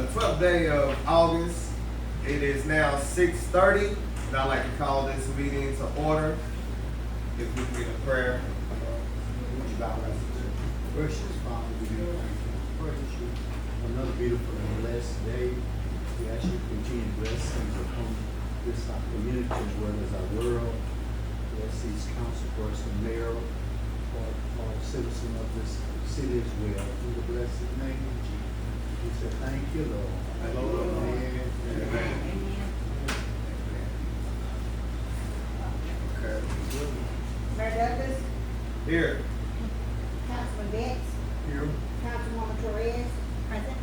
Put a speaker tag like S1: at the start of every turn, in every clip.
S1: the 12th day of August. It is now 6:30, and I'd like to call this meeting to order. If we can get a prayer.
S2: Gracious Father, we do thank you. Praise you. Another beautiful and blessed day. We ask you to continue blessings upon this our community as well as our world. Bless these councilpersons, mayor, all citizens of this city as well. In the blessed name of Jesus. We say thank you, Lord. Amen.
S1: Amen. Okay.
S3: Mayor Douglas,
S1: Here.
S3: Councilman Betts,
S2: Here.
S3: Councilwoman Torres, present.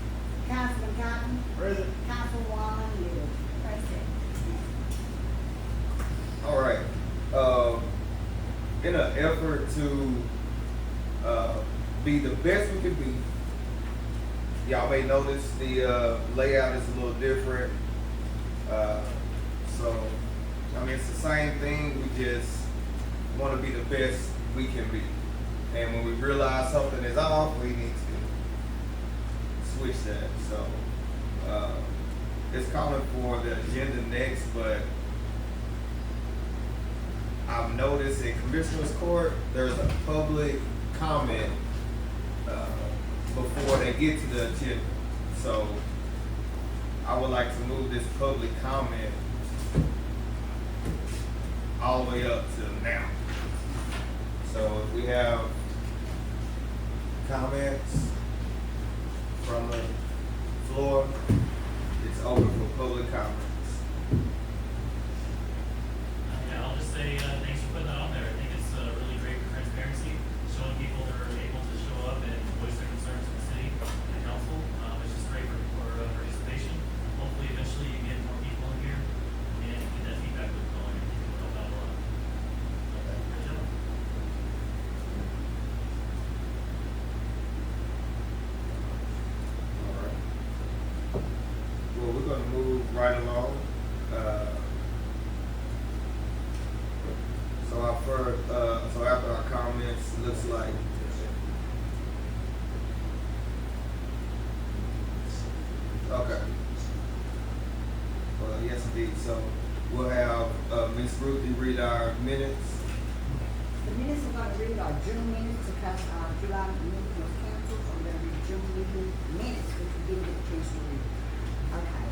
S3: Councilman Cotton,
S1: Present.
S3: Councilwoman Little, present.
S1: All right. In an effort to be the best we can be, y'all may notice the layout is a little different. So, I mean, it's the same thing. We just want to be the best we can be. And when we realize something is off, we need to switch that. So, it's calling for the agenda next, but I've noticed in Commissioner's Court, there's a public comment before they get to the agenda. So I would like to move this public comment all the way up to now. So if we have comments from the floor, it's open for public comments.
S4: Yeah, I'll just say thanks for putting that on there. I think it's really great for transparency, showing people that are able to show up and voice their concerns to the city and the council. It's just great for participation. Hopefully, eventually, you get more people in here and get that feedback loop going. I think it'll help out a lot. Good job.
S1: All right. Well, we're gonna move right along. So after our comments, it looks like okay. Well, yes, indeed. So we'll have Ms. Ruthie read our minutes.
S3: The minutes are going to read our June minutes because our July meeting was canceled, so we're going to read June meeting minutes, which we didn't get a chance to read. Okay,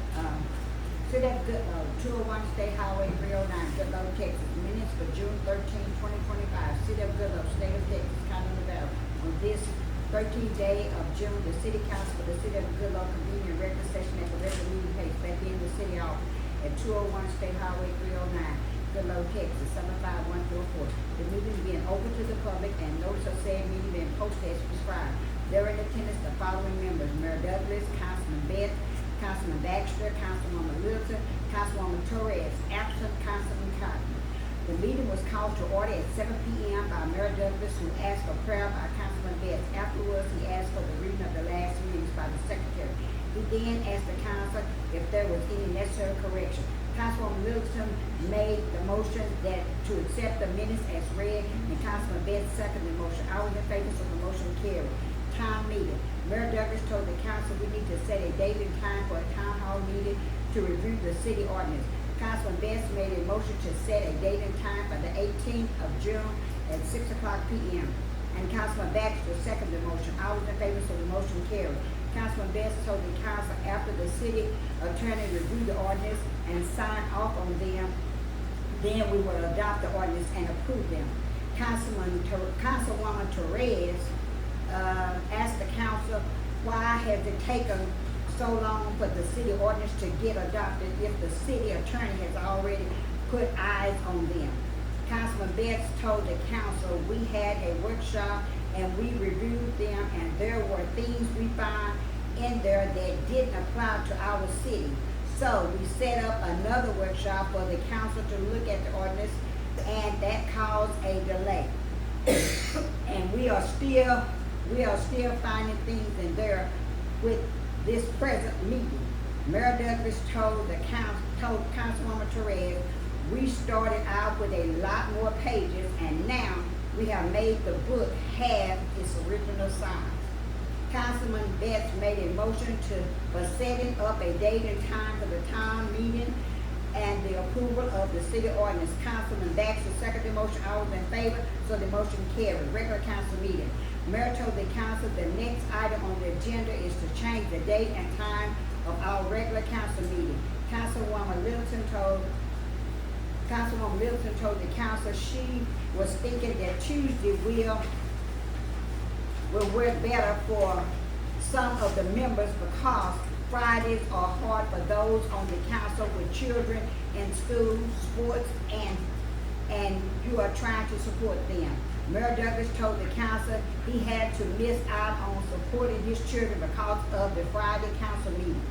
S3: so that Goodlow, 201 State Highway 309, Goodlow, Texas, minutes for June 13, 2025. City of Goodlow, State of Texas, County of Nevada. On this 13th day of June, the City Council for the City of Goodlow convened a regular session at the regular meeting place back in the city office at 201 State Highway 309, Goodlow, Texas, 75144. The meeting being open to the public and notice of said meeting being posted as prescribed. There are in attendance the following members: Mayor Douglas, Councilman Betts, Councilman Baxter, Councilwoman Littleton, Councilwoman Torres, absent Councilman Cotton. The meeting was called to order at 7 p.m. by Mayor Douglas, who asked for prayer by Councilman Betts. Afterwards, he asked for the reading of the last meetings by the secretary. He then asked the council if there was any necessary correction. Councilwoman Littleton made the motion that to accept the minutes as read, and Councilman Betts seconded the motion. All in favor, so the motion carried. Town meeting. Mayor Douglas told the council we need to set a date and time for a town hall meeting to review the city ordinance. Councilman Betts made a motion to set a date and time for the 18th of June at 6 o'clock p.m. And Councilman Baxter seconded the motion. All in favor, so the motion carried. Councilman Betts told the council after the city attorney reviewed the ordinance and signed off on them, then we will adopt the ordinance and approve them. Councilwoman Torres asked the council, why has it taken so long for the city ordinance to get adopted if the city attorney has already put eyes on them? Councilman Betts told the council we had a workshop and we reviewed them, and there were things we found in there that didn't apply to our city. So we set up another workshop for the council to look at the ordinance, and that caused a delay. And we are still finding things in there with this present meeting. Mayor Douglas told Councilwoman Torres, we started out with a lot more pages, and now we have made the book half its original size. Councilman Betts made a motion for setting up a date and time for the town meeting and the approval of the city ordinance. Councilman Baxter seconded the motion. All was in favor, so the motion carried. Regular council meeting. Mayor told the council the next item on the agenda is to change the date and time of our regular council meeting. Councilwoman Littleton told the council she was thinking that Tuesday will work better for some of the members because Fridays are hard for those on the council with children in school, sports, and you are trying to support them. Mayor Douglas told the council he had to miss out on supporting his children because of the Friday council meeting.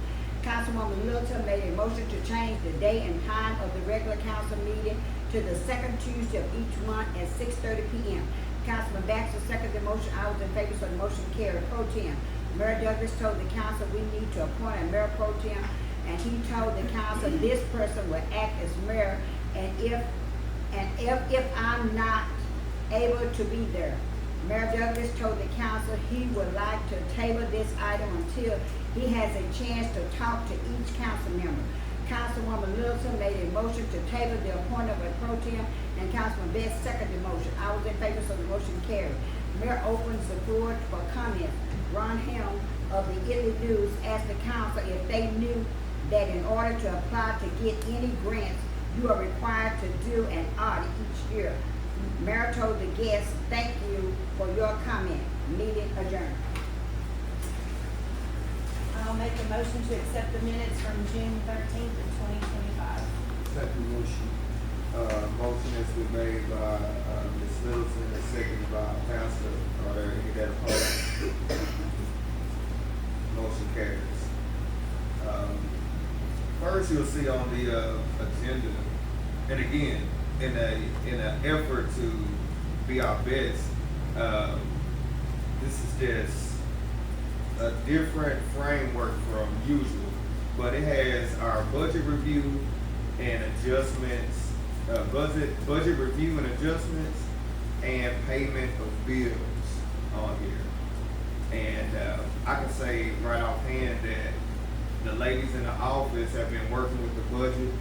S3: Councilwoman Littleton made a motion to change the day and time of the regular council meeting to the second Tuesday of each month at 6:30 p.m. Councilman Baxter seconded the motion. I was in favor, so the motion carried. Pro tem. Mayor Douglas told the council we need to appoint a mayor pro tem, and he told the council this person will act as mayor, and if I'm not able to be there. Mayor Douglas told the council he would like to table this item until he has a chance to talk to each council member. Councilwoman Littleton made a motion to table the appointment of a pro tem, and Councilman Best seconded the motion. I was in favor, so the motion carried. Mayor opens the floor for comments. Ron Helm of the Italy News asked the council if they knew that in order to apply to get any grants, you are required to do an audit each year. Mayor told the guests, thank you for your comment. Meeting adjourned.
S5: I'll make a motion to accept the minutes from June 13th of 2025.
S2: Second motion.
S1: Motion has been made by, Ms. Middleton and seconded by Councilor, are there any that oppose? Motion carries. First, you'll see on the, agenda, and again, in an effort to be our best, this is just a different framework from usual, but it has our budget review and adjustments, budget review and adjustments, and payment of bills on here. And I can say right offhand that the ladies in the office have been working with the budget.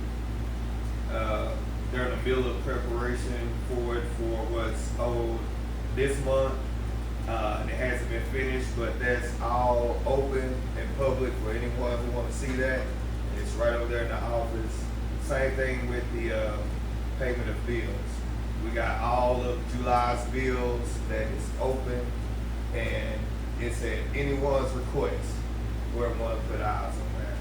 S1: They're in the middle of preparation for it for what's owed this month. It hasn't been finished, but that's all open and public for anyone who want to see that. It's right over there in the office. Same thing with the payment of bills. We got all of July's bills that is open, and it's at anyone's request where we want to put eyes on that.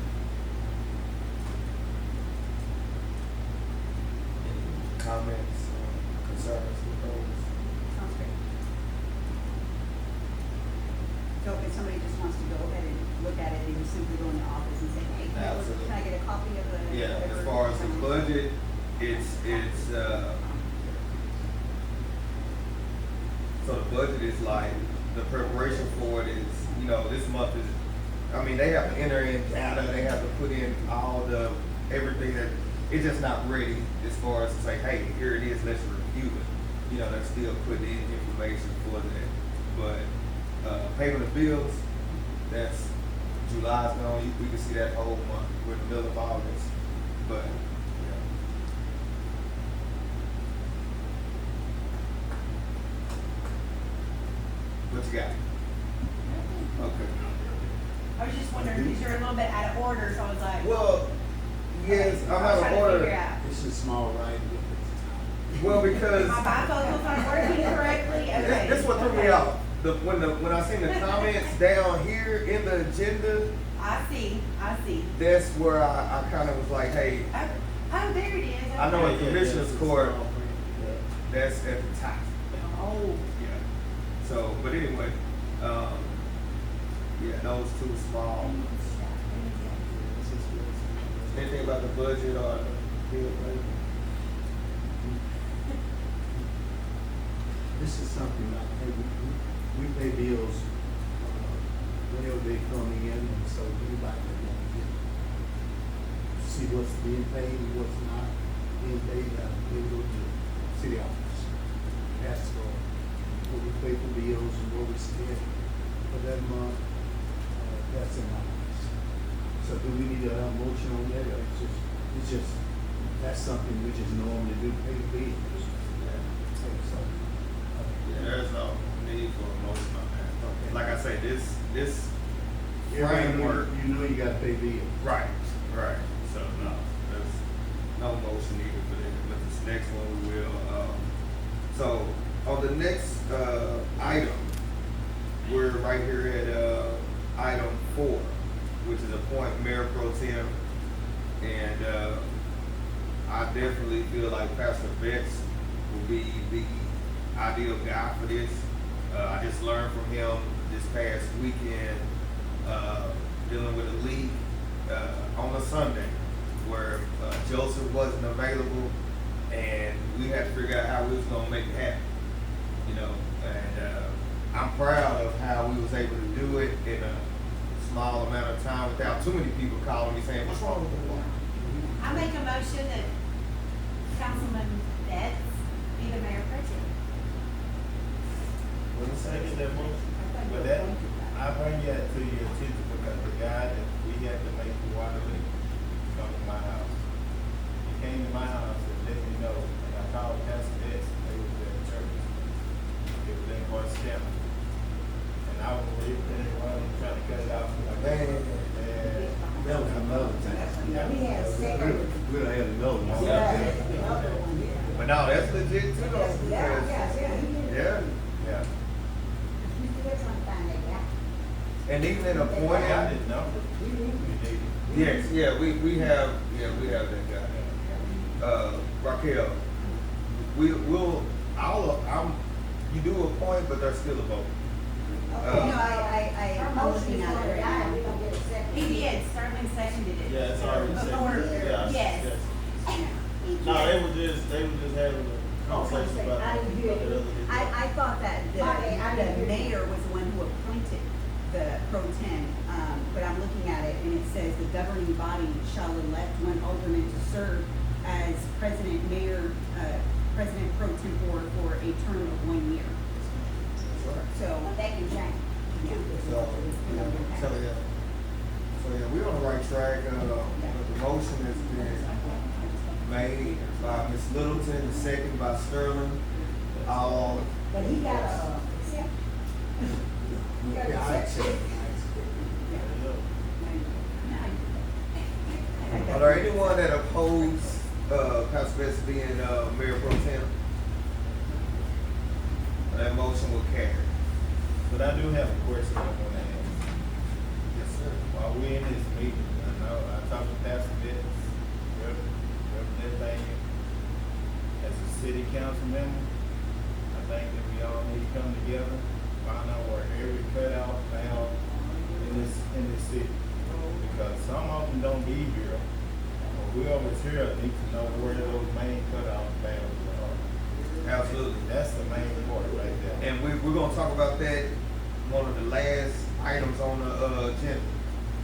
S1: Any comments, concerns with those?
S3: Sounds great. So if somebody just wants to go ahead and look at it, they can simply go in the office and say, hey,
S1: Absolutely.
S3: can I get a copy of the?
S1: Yeah, as far as the budget, so the budget is like, the preparation for it is, this month is, they have to enter in data, they have to put in all everything that, it's just not ready as far as to say, hey, here it is, let's review it. They're still putting in information for that. But, payment of bills, that's July's gone, we can see that whole month, we're in the middle of August, but, what you got? Okay.
S5: I was just wondering, because you're a little bit out of order, so I was like.
S1: Well, yes, I'm
S5: I was
S1: out
S5: trying
S1: of
S5: to figure
S1: order.
S5: out.
S2: This is small writing.
S1: Well, because
S5: My bifocals aren't working correctly, okay.
S1: this what threw me
S5: okay.
S1: off. When I seen the comments down here in the agenda,
S5: I see.
S1: that's where I kind of was like, hey,
S5: Oh, there it is.
S1: I know
S5: okay.
S1: it. Commissioner's Court. That's at the top.
S5: Oh,
S1: Yeah. So, but anyway, those two small. Anything about the budget or the bill?
S2: This is something like, hey, we pay bills, whenever they coming in, and so anybody that want to get, see what's being paid and what's not being paid, they go to city office. That's what we pay for bills and what we spend for that month, That's in my eyes. So do we need to have a motion on that, or it's just, that's something we just normally do, pay the bills? So,
S1: Yeah, there's no need for a motion on that.
S2: Okay.
S1: Like I say, this
S2: everybody know
S1: framework.
S2: you know you gotta pay bills.
S1: Right, right. So no, there's no motion needed for that. But this next one we will. So on the next item, we're right here at item 4, which is appoint mayor pro tem, and I definitely feel like Pastor Betts will be the ideal guy for this. I just learned from him this past weekend, dealing with a leak on a Sunday where Joseph wasn't available, and we had to figure out how we was gonna make it happen, you know. And I'm proud of how we was able to do it in a small amount of time without too many people calling me saying, "What's wrong with the water?"
S5: I make a motion that Councilman Betts be the mayor pro tem.
S6: Second that motion. But that, I bring that to your attention because the guy that we had to make the water leak come to my house. He came to my house and let me know, and I called Pastor Betts, and they was at church. It was in Horse County. And I was really trying to cut it off.
S2: That was another time.
S3: Yeah, we had a second.
S2: We'll have another one.
S3: Yeah, another one, yeah.
S1: But no, that's legit too, though.
S3: Yeah,
S1: because-
S3: yeah.
S1: Yeah.
S3: We still trying to find that guy.
S1: And even in
S6: I got
S1: appointing,
S6: his number.
S3: We need-
S1: yes, yeah, we have that guy. Raquel, you do appoint, but there's still a vote.
S3: Okay, no,
S5: Our
S3: I'm
S5: motion
S3: looking
S5: is
S3: at
S5: for
S3: it
S5: the
S3: right now,
S5: guy.
S3: we don't get a second.
S5: He did, Sterling seconded it.
S6: Yeah, it's already
S5: Before-
S6: seconded. Yeah,
S5: Yes.
S6: No, they were just having a conversation about.
S3: I didn't hear it.
S5: I thought that
S3: I didn't
S5: the
S3: hear.
S5: mayor was the one who appointed the pro tem, but I'm looking at it and it says the governing body shall elect one alderman to serve as president president pro tempore for a term of 1 year. So,
S3: That can change.
S1: So yeah, we're on the right track. The motion has been made by Ms. Littleton, the second by Sterling. All,
S3: But he got a,
S2: Yeah, I accept.
S1: are there anyone that oppose Pastor Betts being mayor pro tem? That motion will carry.
S6: But I do have a question I want to ask.
S1: Yes, sir.
S6: While we're in this meeting, I talked to Pastor Betts, representing as a city council member. I think that we all need to come together, find out where every cutout found in this city. Because some of them don't be here, but we over here need to know where those main cutout valves are.
S1: Absolutely.
S6: That's the main part right there.
S1: And we're gonna talk about that, one of the last items on the agenda.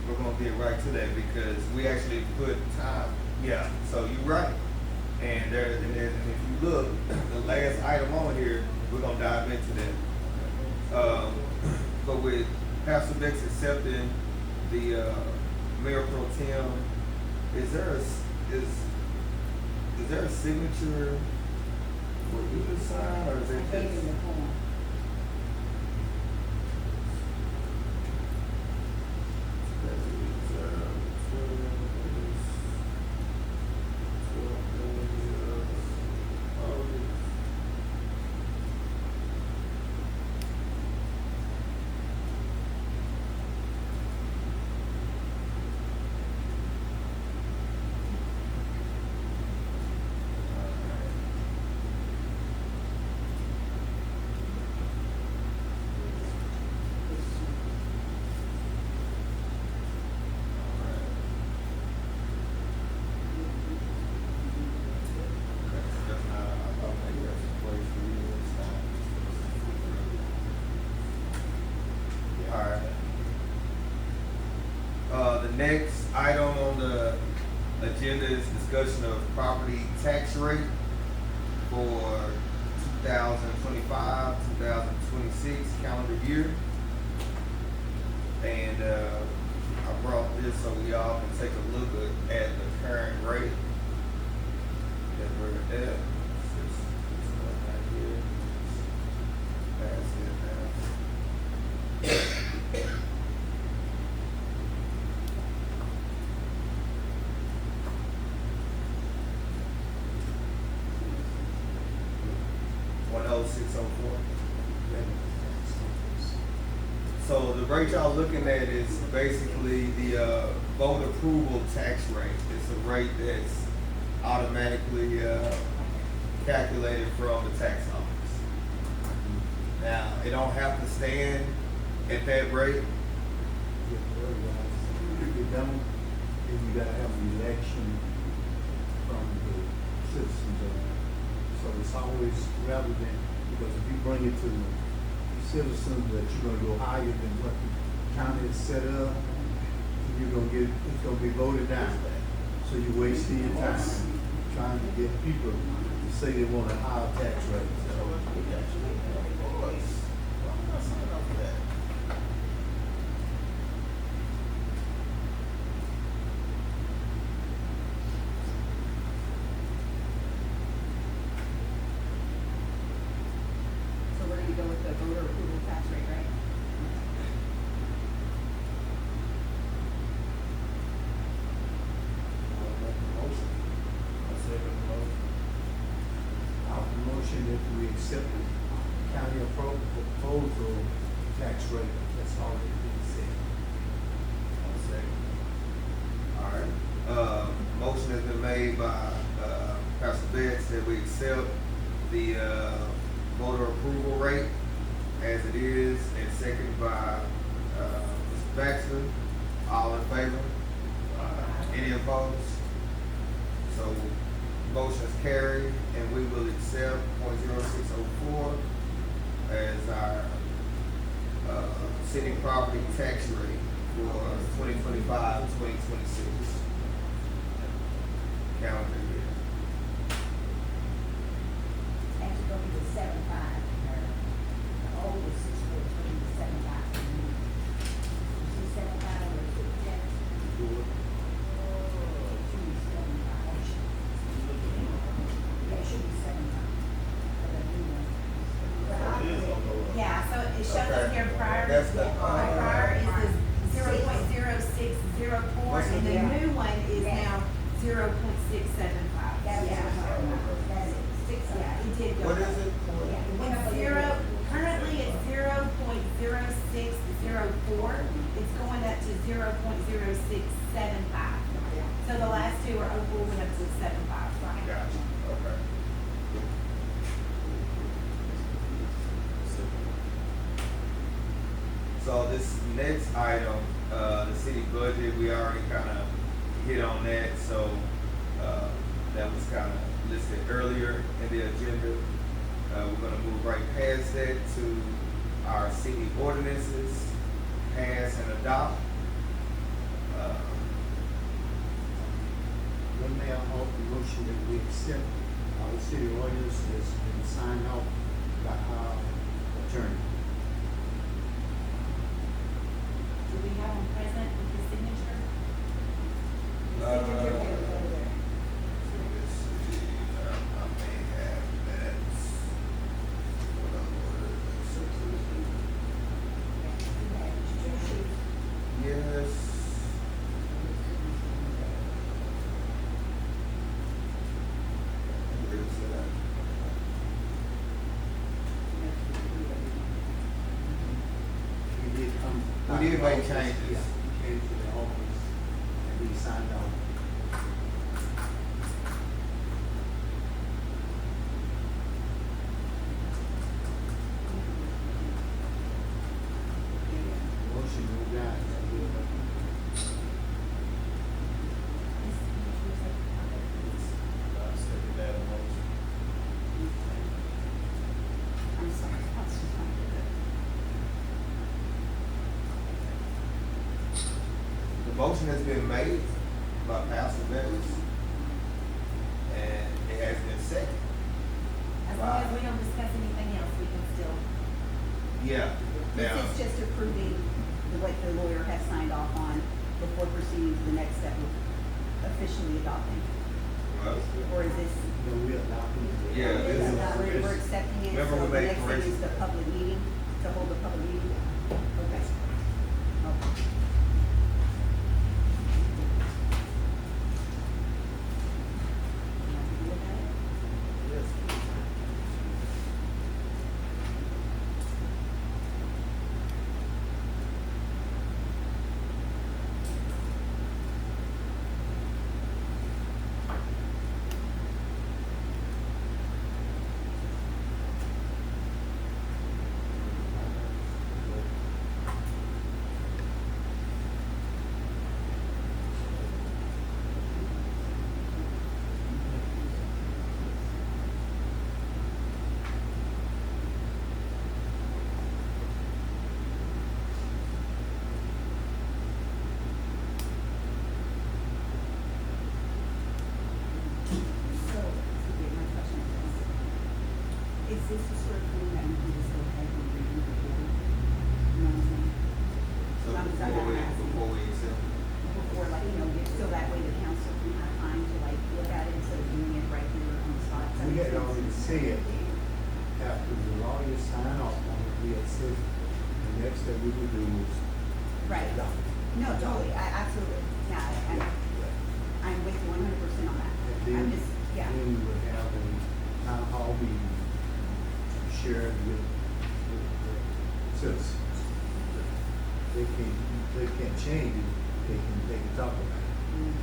S1: We're gonna get right to that because we actually put time. Yeah, so you're right. And and if you look, the last item on here, we're gonna dive into that. But with Pastor Bex accepting the mayor pro tem, is there a signature for either side, or is it
S3: I gave
S1: just?
S3: him the form.
S1: The next item on the agenda is discussion of property tax rate for 2025, 2026 calendar year. And I brought this so we all can take a look at the current rate that we're at. This one right here. Pass it down. $106.04. So the rate y'all looking at is basically the voter approval tax rate. It's a rate that's automatically calculated from the tax office. Now, it don't have to stand at that rate.
S2: If you don't, then you gotta have an election from the citizens of it. So it's always rather than, because if you bring it to the citizens that you're gonna go higher than what the county has set up, you're gonna get, it's gonna be voted down. So you're wasting your time trying to get people to say they want a higher tax rate.
S5: So we're gonna go with the voter approval tax rate, right?
S6: I second the motion.
S2: Our motion that we accept the county proposal tax rate that's already been set.
S1: Alright, motion has been made by, Pastor Betts that we accept the, voter approval rate as it is, and second by, Mr. Baxter. All in favor? Any opposed? So, motion is carried, and we will accept .0604 as our, city property tax rate for 2025-2026 calendar year.
S3: Actually, gonna be the 7.5, the old is 6.4, it's gonna be the 7.5. You see 7.5 or 6.10?
S2: Do it.
S3: It should be 7.5. Yeah, it should be 7.5. For the new one. But I-
S6: It is on the.
S5: Yeah, so it shows us
S1: Okay.
S5: here prior,
S1: That's the-
S5: prior is the 0.0604,
S1: What's
S5: and the
S3: it?
S5: new one is
S3: Yeah.
S5: now 0.675.
S3: That's what I'm
S5: Yeah.
S3: talking about. That's it, 6.
S5: Yeah, it did go
S1: What
S5: up.
S1: is it?
S5: It's currently it's 0.0604, it's going up to 0.0675. So the last two are 04, went up to 75.
S1: Gotcha, okay. So this next item, the city budget, we already kinda hit on that, so, that was kinda listed earlier in the agenda. We're gonna move right past that to our city ordinances, pass and adopt.
S2: One may I offer the motion that we accept the city ordinance that's been signed off by our attorney.
S5: Do we have them present with the signature?
S1: Let's see, I may have that. Yes. Where is it at?
S2: He did come.
S1: We did make changes.
S2: Yeah, he came to the office and he signed off. Motion moved out.
S6: I second that motion.
S5: I'm sorry, I was just trying to get it.
S1: The motion has been made by Pastor Bettis, and it has been seconded.
S5: As long as we don't discuss anything else, we can still,
S1: Yeah, now,
S5: this is just approving what the lawyer has signed off on, before proceeding to the next step of officially adopting?
S1: Well,
S5: Or is this?
S2: No, we adopted it.
S1: Yeah, this is-
S5: We're accepting it,
S1: Remember
S5: so
S1: we
S5: the
S1: made
S5: next thing is
S1: corrections.
S5: the public meeting, to hold the public meeting? Okay. Okay. You want to look at it? So, to get my question answered, is this the sort of thing that we can just go ahead and review before? You know what I'm saying?
S1: So
S5: I'm sorry, I'm asking.
S1: before we accept.
S5: Before, like, you know, so that way the council can have time to like look at it instead of doing it right here on the spot. Does that
S2: We
S5: make
S2: had
S5: sense?
S2: already said, after the lawyer signed off on it, we had said, the next that we would do was
S5: Right.
S2: adopt it.
S5: No, totally, absolutely, yeah, I'm with you 100% on that.
S2: And then,
S5: I'm just, yeah,
S2: then we would have a town hall meeting, shared with the citizens. They can't change it, they can talk about it.
S5: Mhm.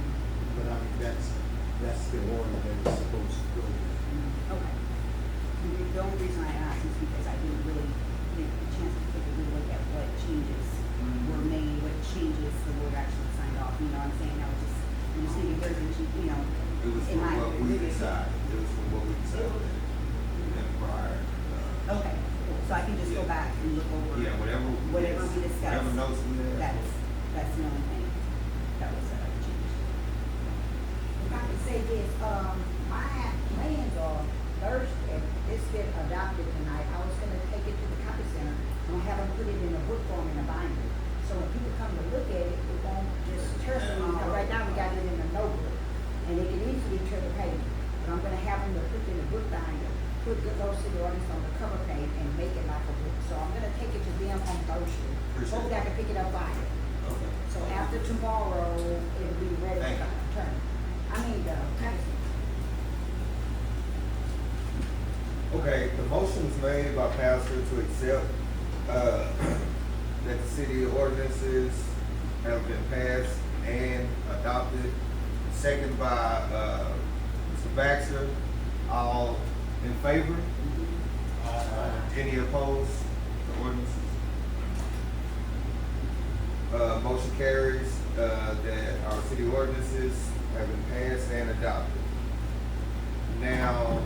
S2: But I mean, that's the order that it's supposed to go.
S5: Okay. The only reason I asked is because I didn't really get a chance to take a good look at what changes were made, what changes the board actually signed off, you know what I'm saying? I was just, I'm just thinking, you know,
S1: It was
S5: in
S1: from
S5: my.
S1: what we decided, it was from what we decided in prior.
S5: Okay, cool. So I can just go
S1: Yeah.
S5: back and look over.
S1: Yeah, whatever.
S5: Whatever we discussed.
S1: Whatever notes we had.
S5: That's the only thing that was changed.
S3: If I could say this, my plans are Thursday, it's been adopted tonight, I was gonna take it to the copy center and have them put it in a book form in a binder. So when people come to look at it, it won't just tear them off. Right now, we got it in a notebook, and they can easily tear the page. But I'm gonna have them to put it in a book binder, put Goodlow City Ordinance on the cover page and make it like a book. So I'm gonna take it to them on Thursday.
S1: Appreciate
S3: Hopefully I
S1: it.
S3: can pick it up Friday.
S1: Okay.
S3: So after tomorrow, it'll be ready
S1: Thank
S3: for
S1: you.
S3: turn. Copy center.
S1: Okay, the motion was made by Pastor to accept, that the city ordinances have been passed and adopted. Second by, Mr. Baxter. All in favor? Any opposed? The ordinances? Motion carries, that our city ordinances have been passed and adopted. Now,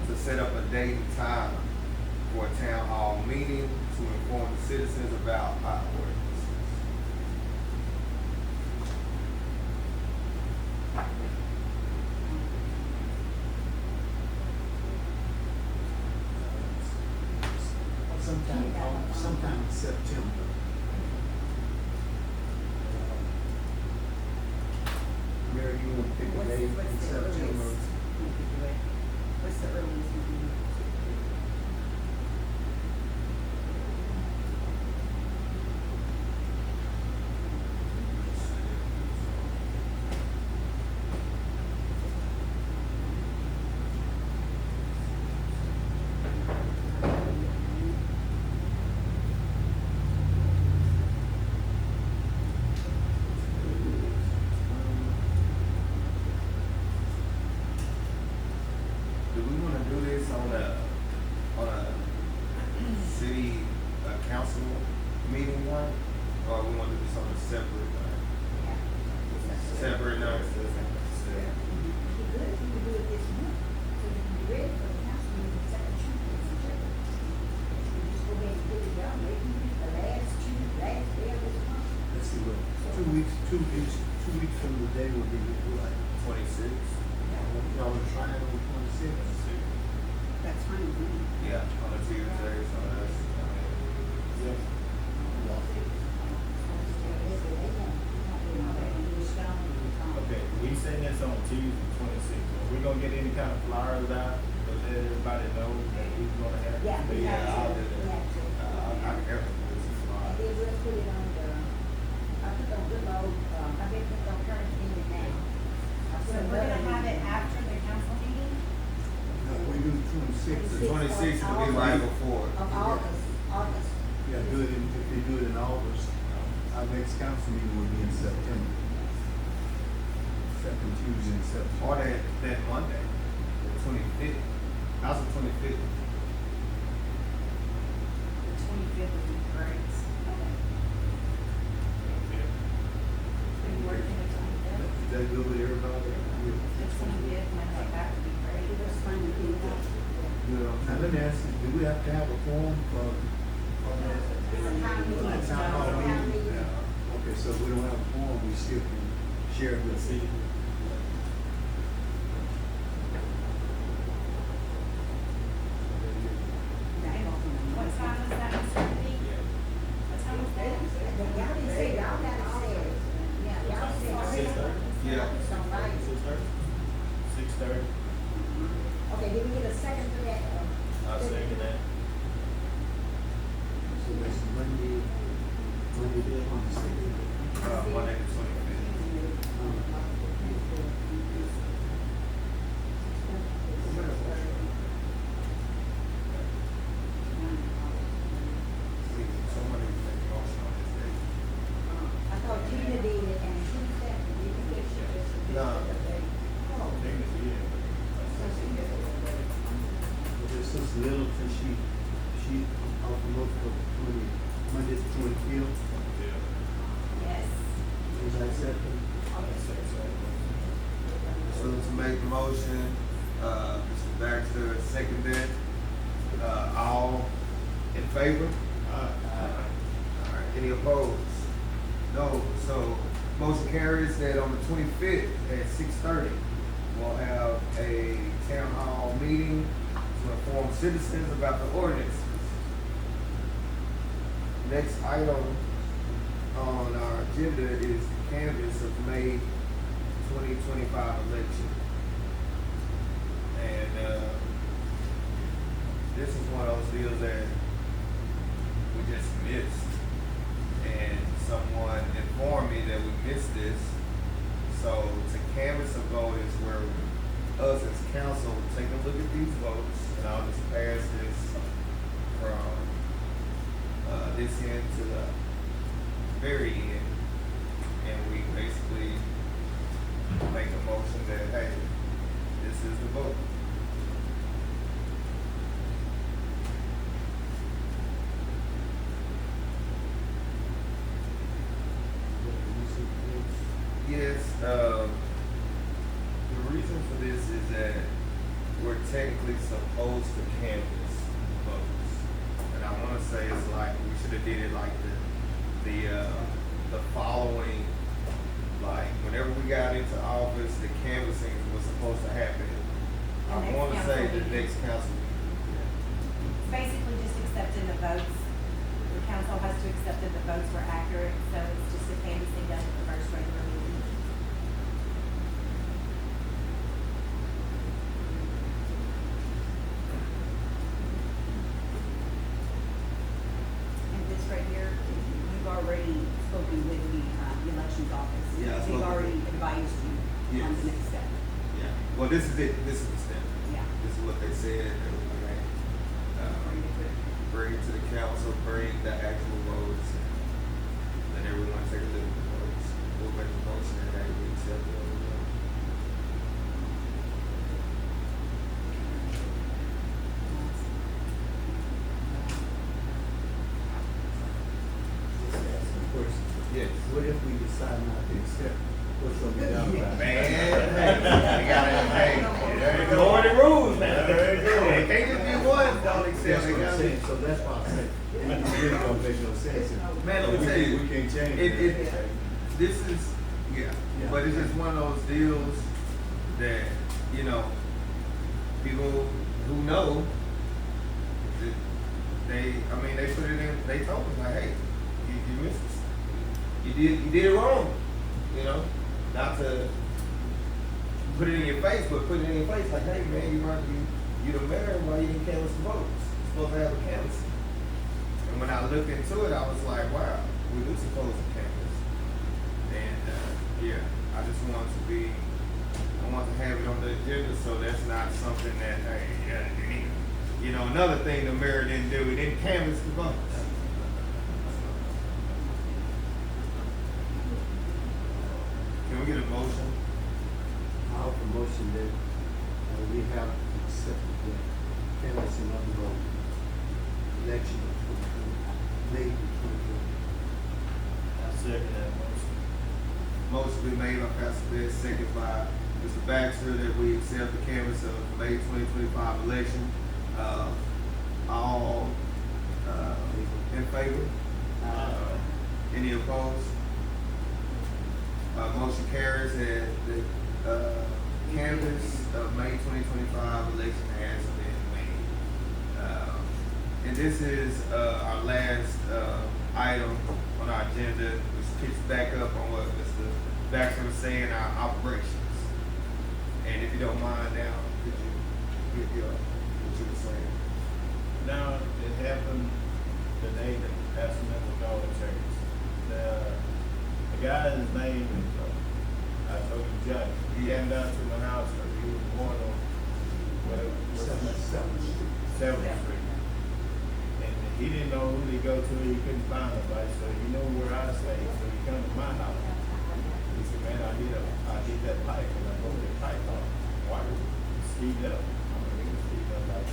S1: to set up a date and time for a town hall meeting to inform the citizens about our ordinances.
S2: Sometime in September. Mary, you want to pick a
S5: What's,
S2: date in
S5: what's the earliest
S2: September?
S5: you could do it? What's the earliest you can do it?
S1: Do we wanna do this on a city, council meeting one? Or we wanna do this on a separate, separate note?
S3: It'd be good if you could do it this month, so you can be ready for the council meeting second Tuesday in September. You just go ahead and put it down, maybe the last day of this month.
S2: Let's see, what, 2 weeks from the day will be like,
S1: 26?
S2: y'all are trying on 26th.
S5: That's fine with me.
S1: Yeah, on a Tuesday, so that's,
S2: Yeah.
S6: setting this on Tuesday, 26th. Are we gonna get any kind of flyers out to let everybody know that we're gonna have?
S3: Yeah, we
S1: Yeah,
S3: have
S1: I'll
S3: to,
S1: do that.
S3: we have to.
S1: I can definitely do some
S3: And
S1: flyers.
S3: then we'll put it on the, I put on Goodlow, I bet put on current meeting now.
S5: So we're gonna have it after the council meeting?
S2: No, we do 26th.
S1: The 26th will be right before.
S3: Of August.
S2: Yeah, do it if you do it in August. Our next council meeting will be in September. Second Tuesday in September.
S1: Or that Monday, the 25th. How's the 25th?
S5: The 25th would be great. Are you working the 25th?
S2: Is that good with everybody?
S5: The 25th, Monday, that would be great.
S3: It was fun to do that.
S2: Now, let me ask you, do we have to have a form for that?
S3: It's a town meeting.
S2: It's a town meeting.
S3: meeting.
S2: Okay, so we don't have a form, we still can share it with the city.
S5: What time is that, Mr. Lee? What time is that?
S3: Y'all didn't say, y'all got it said. Yeah, y'all said.
S6: 6:30.
S1: Yeah.
S3: It's all right.
S6: 6:30.
S3: Okay, did we get a second for that?
S6: I'll second that.
S2: So that's Monday the 26th.
S1: Monday the 25th. Someone needs to make a motion on this day.
S3: I thought Gina did it and who said, did you get she just?
S1: No.
S3: Oh.
S2: But there's Sister Littleton, she off the most for 20, Monday the 25th.
S5: Yes.
S2: Is that acceptable?
S1: So to make the motion, Mr. Baxter seconded, all in favor? Alright, any opposed? No, so motion carries that on the 25th at 6:30, we'll have a town hall meeting to inform citizens about the ordinances. Next item on our agenda is the canvass of May 2025 election. And, this is one of those deals that we just missed. And someone informed me that we missed this. So to canvass a vote is where us as council take a look at these votes, and I'll just pass this from, this end to the very end. And we basically make a motion that, hey, this is the vote. Yes, the reason for this is that we're technically supposed to canvass votes. And I wanna say it's like, we should have did it like the following, like, whenever we got into office, the canvassing was supposed to happen.
S5: The
S1: I
S5: next
S1: wanna
S5: council
S1: say the
S5: meeting.
S1: next council meeting.
S5: It's basically just accepting the votes. The council has to accept that the votes were accurate, so it's just a canvassing done at the first regular meeting. And this right here, you've already spoken with the elections office.
S1: Yeah, I spoke
S5: They've
S1: with
S5: already
S1: them.
S5: advised you on
S1: Yes.
S5: the next step.
S1: Yeah, well, this is it, this is the step.
S5: Yeah.
S1: This is what they said, that we may, bring it to the council, bring the actual votes, and let everyone take a look at the votes. We'll make a motion and they will accept it. Yes.
S2: What if we decide not to accept what's on the done?
S1: Man, hey, you gotta, hey, there you go.
S6: Lord the rules, man. Very
S1: Hey,
S6: good.
S1: can't just be one, don't accept,
S2: That's
S1: they
S2: what I'm
S1: gotta
S2: saying,
S1: be.
S2: so that's why I said, it really don't make no sense.
S1: Man, let me
S2: We
S1: tell
S2: can't-
S1: you,
S2: We can't change
S1: It,
S2: that.
S1: this is, yeah,
S2: Yeah.
S1: but it's just one of those deals that, you know, people who know, that they put it in, they told us like, hey, you missed this. You did it wrong, you know, not to put it in your face, but put it in your face like, hey man, you the mayor, why you didn't canvass the votes? You're supposed to have a canvas. And when I looked into it, I was like, wow, we do supposed to canvas. And yeah, I just want to have it on the agenda so that's not something that, hey, yeah, you know, another thing the mayor didn't do, he didn't canvass the votes. Can we get a motion?
S2: I offer a motion that we have accepted the canvassing of the vote, election of 2020, May 2020.
S6: I second that motion.
S1: Motion been made by Pastor Best, second by Mr. Baxter, that we accept the canvass of May 2025 election. All in favor? Any opposed? Motion carries and the canvass of May 2025 election has been made. And this is our last item on our agenda, which picks back up on what Mr. Baxter was saying, our operations. And if you don't mind now, could you give your, what you were saying?
S6: Now, it happened the day that Pastor Member called the church. The guy, his name is, I told you, Johnny. He came down to my house, he was born on, whatever,
S2: 7th Street.
S6: 7th Street. And he didn't know who to go to, he couldn't find nobody, so he knew where I stayed, so he come to my house. He said, man, I hit that pipe, and I broke that pipe off. Water speed up. I mean, it was speed up like.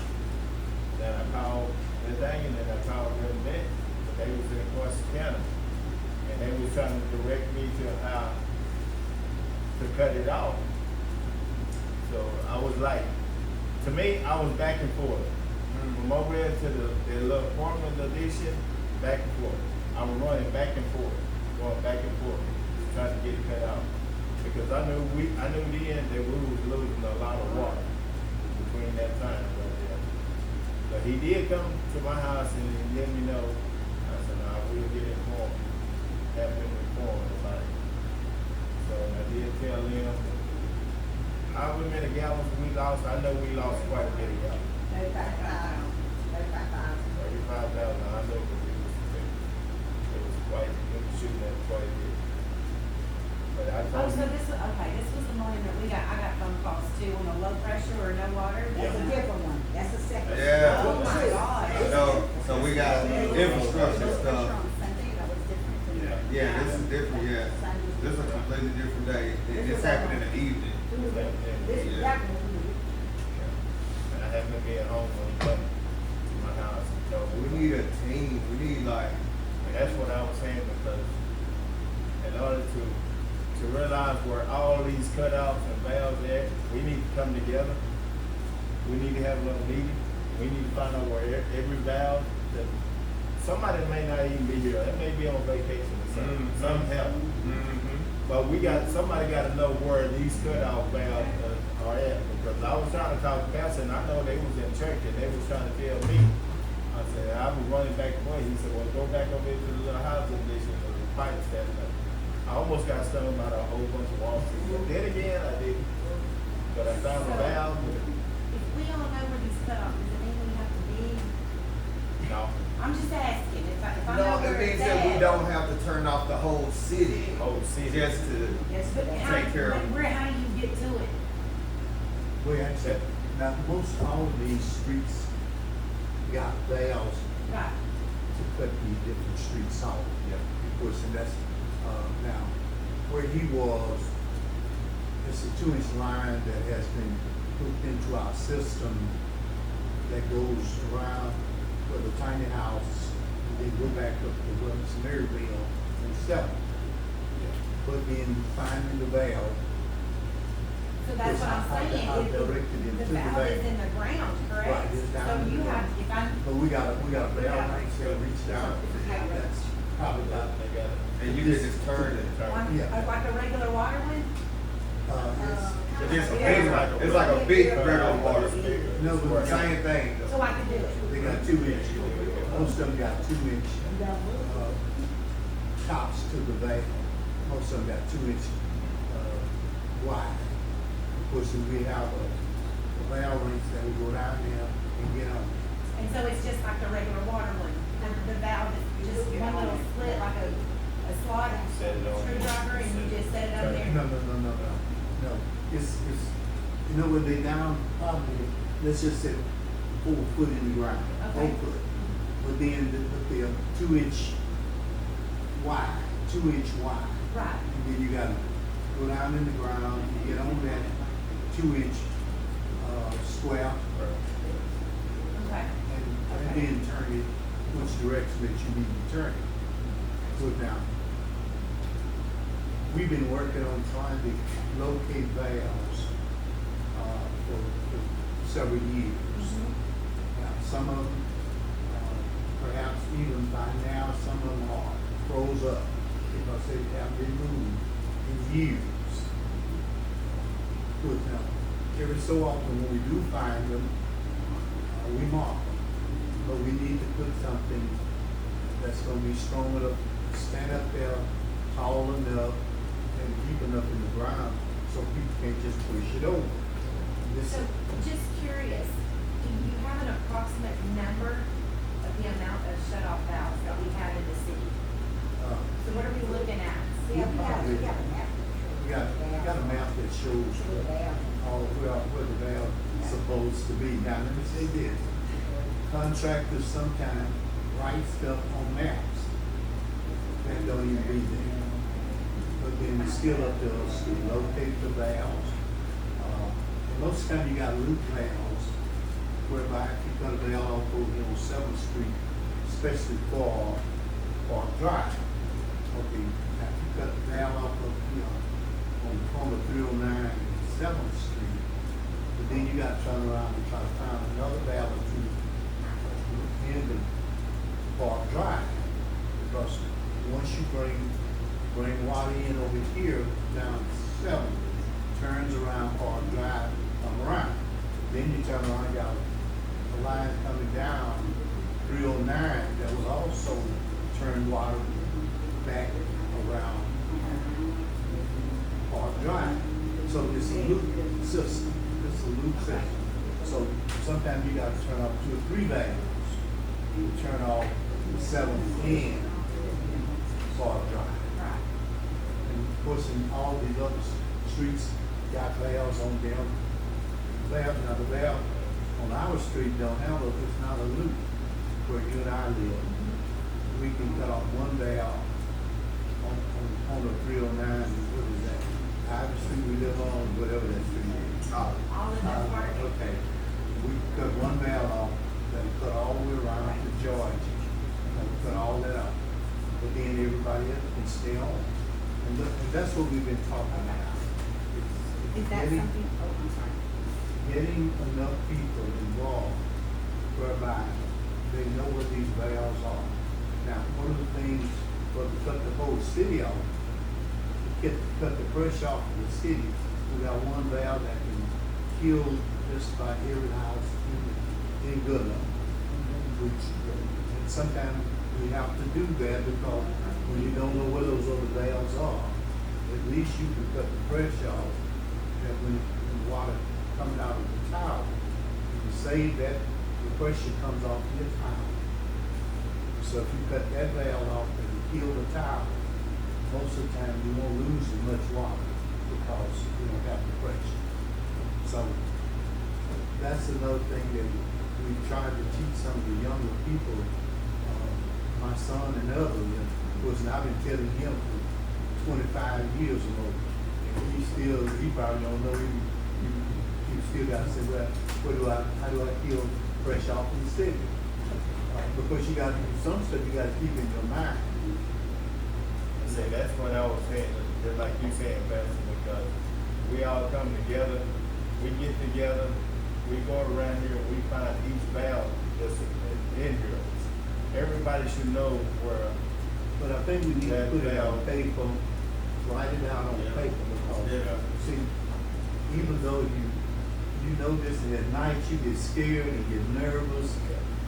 S6: Then I called the thing, and then I called them back, but they was in Corsicana County. And they was trying to direct me to how to cut it off. So I was like, to me, I was back and forth. From over there to the little apartment addition, back and forth. I was running back and forth, going back and forth, trying to get it cut out. Because I knew then that we was losing a lot of water between that time right there. But he did come to my house and he let me know. I said, no, we'll get informed. Have been informed about it. So I did tell them how many gallons we lost. I know we lost quite a bit of gallons.
S3: 35,000.
S6: 35,000. I know because it was quite, we were shooting at quite a bit. But I
S5: Oh,
S6: told
S5: so
S6: him,
S5: this was the morning that I got phone calls too, on the low pressure or no water.
S3: That's a different one. That's a second.
S1: Yeah.
S5: Oh my God.
S1: So we got infrastructure
S5: Low pressure
S1: stuff.
S5: on Sunday, that was different.
S6: Yeah.
S1: Yeah, this is different, yeah. This is a completely different day. This happened in the evening.
S3: This is
S1: Yeah.
S3: that one.
S6: and I happened to be at home when he came to my house and told me.
S1: We need a team. We need like,
S6: And that's what I was saying, because in order to realize where all these cutoffs and valves are at, we need to come together. We need to have a little meeting. We need to find out where every valve that somebody may not even be here. They may be on vacation or something. Some help. But somebody got to know where these cutoff valves are at, because I was trying to talk to Pastor, and I know they was in church and they was trying to tell me. I said, I was running back and forth. He said, well, go back over into the little house addition of the pipe standing up. I almost got stung by a whole bunch of Wall Street. But then again, I didn't. But I found the valve.
S5: If we all know where these cutoffs, does it mean we have to dig?
S6: No.
S5: I'm just asking, if I know
S1: no,
S5: where
S1: it means
S5: it's
S1: that we
S5: at.
S1: don't have to turn off the whole city.
S6: Whole city.
S1: Just to
S5: Yes, but how,
S1: take care of it.
S5: how do you get to it?
S2: We actually, now, most all of these streets got valves
S5: Right.
S2: to cut these different streets off.
S6: Yeah.
S2: Of course, and that's, now, where he was, it's a 2-inch line that has been put into our system that goes around with a tiny house, and then go back up to Williams Maryville and Stella. But in finding the valve,
S5: So that's what I'm
S2: Because
S5: saying,
S2: I
S5: if
S2: directed him
S5: the
S2: to the
S5: valve is
S2: valve.
S5: in the ground, correct?
S2: Right, it's down
S5: So
S2: in the
S5: you
S2: ground.
S5: have, if I,
S2: but we got a valve right there, reach down, that's probably about,
S6: They got it.
S1: and you can just turn it.
S5: one,
S2: Yeah.
S5: like a regular water one?
S1: It's like a big regular water.
S2: No, but
S1: Same thing.
S5: So I can do it.
S2: they got 2-inch, most of them got 2-inch, tops to the valve. Most of them got 2-inch, wide. Of course, we have a valve rinse that we go down there and get on.
S5: And so it's just like the regular water line, the valve is just one little slit, like a slot
S6: Set it on.
S5: screwdriver, and you just set it up there?
S2: No. It's, you know, when they down, probably, let's just say 4 foot in the ground, 4
S5: Okay.
S2: foot. But then they're 2 inch wide, 2 inch wide.
S5: Right.
S2: And then you gotta go down in the ground, get on that 2 inch, square,
S5: Okay.
S2: and then turn it which direction that you need to turn it. Put down. We've been working on trying to locate valves, for several years. Now, some of them, perhaps even by now, some of them are froze up because they haven't been moved in years. But now, every so often when we do find them, we mark them. But we need to put something that's gonna be strong enough, stand up there, tall enough, and deep enough in the ground so people can't just push it over. This
S7: So, just curious, do you have an approximate number of the amount of shut-off valves that we have in the city? So what are we looking at?
S3: Yeah, we got a map.
S2: we got a map that shows
S3: Show the valve.
S2: all where the valve is supposed to be. Now, let me say this, contractors sometimes write stuff on maps that don't even be there. But then it's still up to us to locate the valves. And most of the time you got loop valves, whereby if you cut a valve off over here on 7th Street, especially for drive. Okay, now if you cut the valve off of, on the corner of 309 and 7th Street, but then you got to turn around and try to find another valve or two in the Park Drive. Because once you bring water in over here down 7th, turns around Park Drive, come around. Then you turn around, you got a line coming down 309 that was also turned water back around Park Drive. So it's a loop system. It's a loop system. So sometimes you gotta turn off 2 or 3 valves. You turn off the 7th and Park Drive.
S5: Right.
S2: And of course, in all these other streets, got valves on them. Now the valve on our street don't have it's not a loop where you and I live. We can cut off one valve on the 309, what is that? Ivy Street we live on, whatever that street is.
S5: All in that part?
S2: Okay. We cut one valve off, then cut all the way around to Georgia. And we cut all that out. But then everybody else can stay on. And look, and that's what we've been talking about.
S5: Is that
S2: Getting-
S5: something, oh, I'm sorry.
S2: Getting enough people involved whereby they know what these valves are. Now, one of the things, was to cut the whole city off, to cut the pressure off of the city, we got one valve that can kill just about every house in Goodlow. And sometimes we have to do that because when you don't know where those other valves are, at least you can cut the pressure off, that when the water coming out of the tower, you can save that, the pressure comes off your tower. So if you cut that valve off and kill the tower, most of the time you won't lose as much water because you don't have the pressure. So that's another thing that we tried to teach some of the younger people, my son and others, and of course, and I've been telling him for 25 years or more, and he probably don't know, you still gotta say, well, how do I kill pressure off in the city? Because you gotta do some stuff you gotta keep in your mind.
S6: See, that's what I was saying, just like you said, Pastor, because we all come together, we get together, we go around here, we find each valve that's in here. Everybody should know where.
S2: But I think we need to
S6: That
S2: put it on
S6: valve.
S2: paper, write it down on
S6: Yeah.
S2: paper, because,
S6: Yeah.
S2: see, even though you know this, and at night you get scared and get nervous.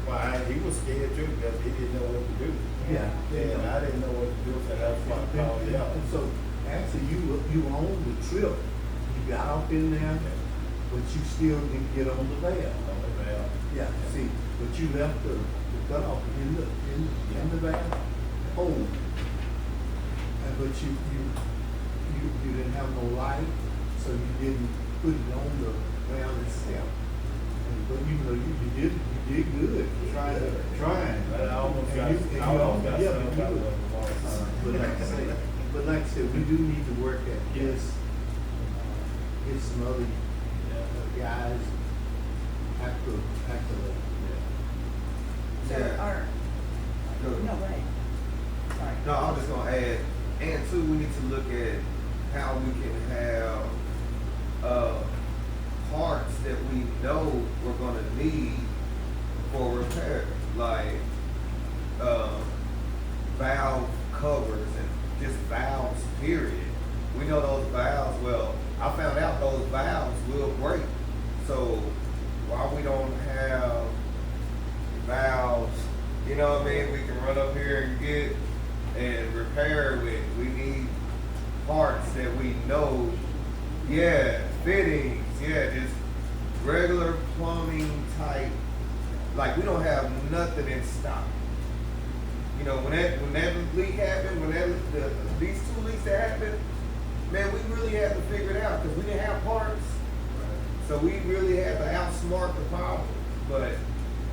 S6: Well, he was scared too, because he didn't know what to do.
S2: Yeah.
S6: And I didn't know what to do, so that's why I called you out.
S2: And so, actually, you own the trip, you got off in there, but you still didn't get on the valve.
S6: On the valve.
S2: Yeah, see, but you left the cutoff in the valve hole. But you didn't have no light, so you didn't put it on the valve itself. But even though you did good. Trying.
S6: But I almost got,
S2: And you
S6: I almost got
S2: yeah,
S6: stuck
S2: but
S6: out
S2: you-
S6: of the water.
S2: But like I said, we do need to work at this, get some other guys after that.
S5: So
S1: Yeah.
S5: our,
S1: Go ahead.
S5: no, go ahead. Sorry.
S1: No, I'm just gonna add, and two, we need to look at how we can have, parts that we know we're gonna need for repair, like, valve covers and just valves, period. We know those valves, well, I found out those valves will break, so why we don't have valves, you know what I mean, we can run up here and get and repair with. We need parts that we know, fittings, just regular plumbing type. Like we don't have nothing in stock. You know, when that leak happened, these two leaks that happened, man, we really had to figure it out because we didn't have parts. So we really had to outsmart the problem. But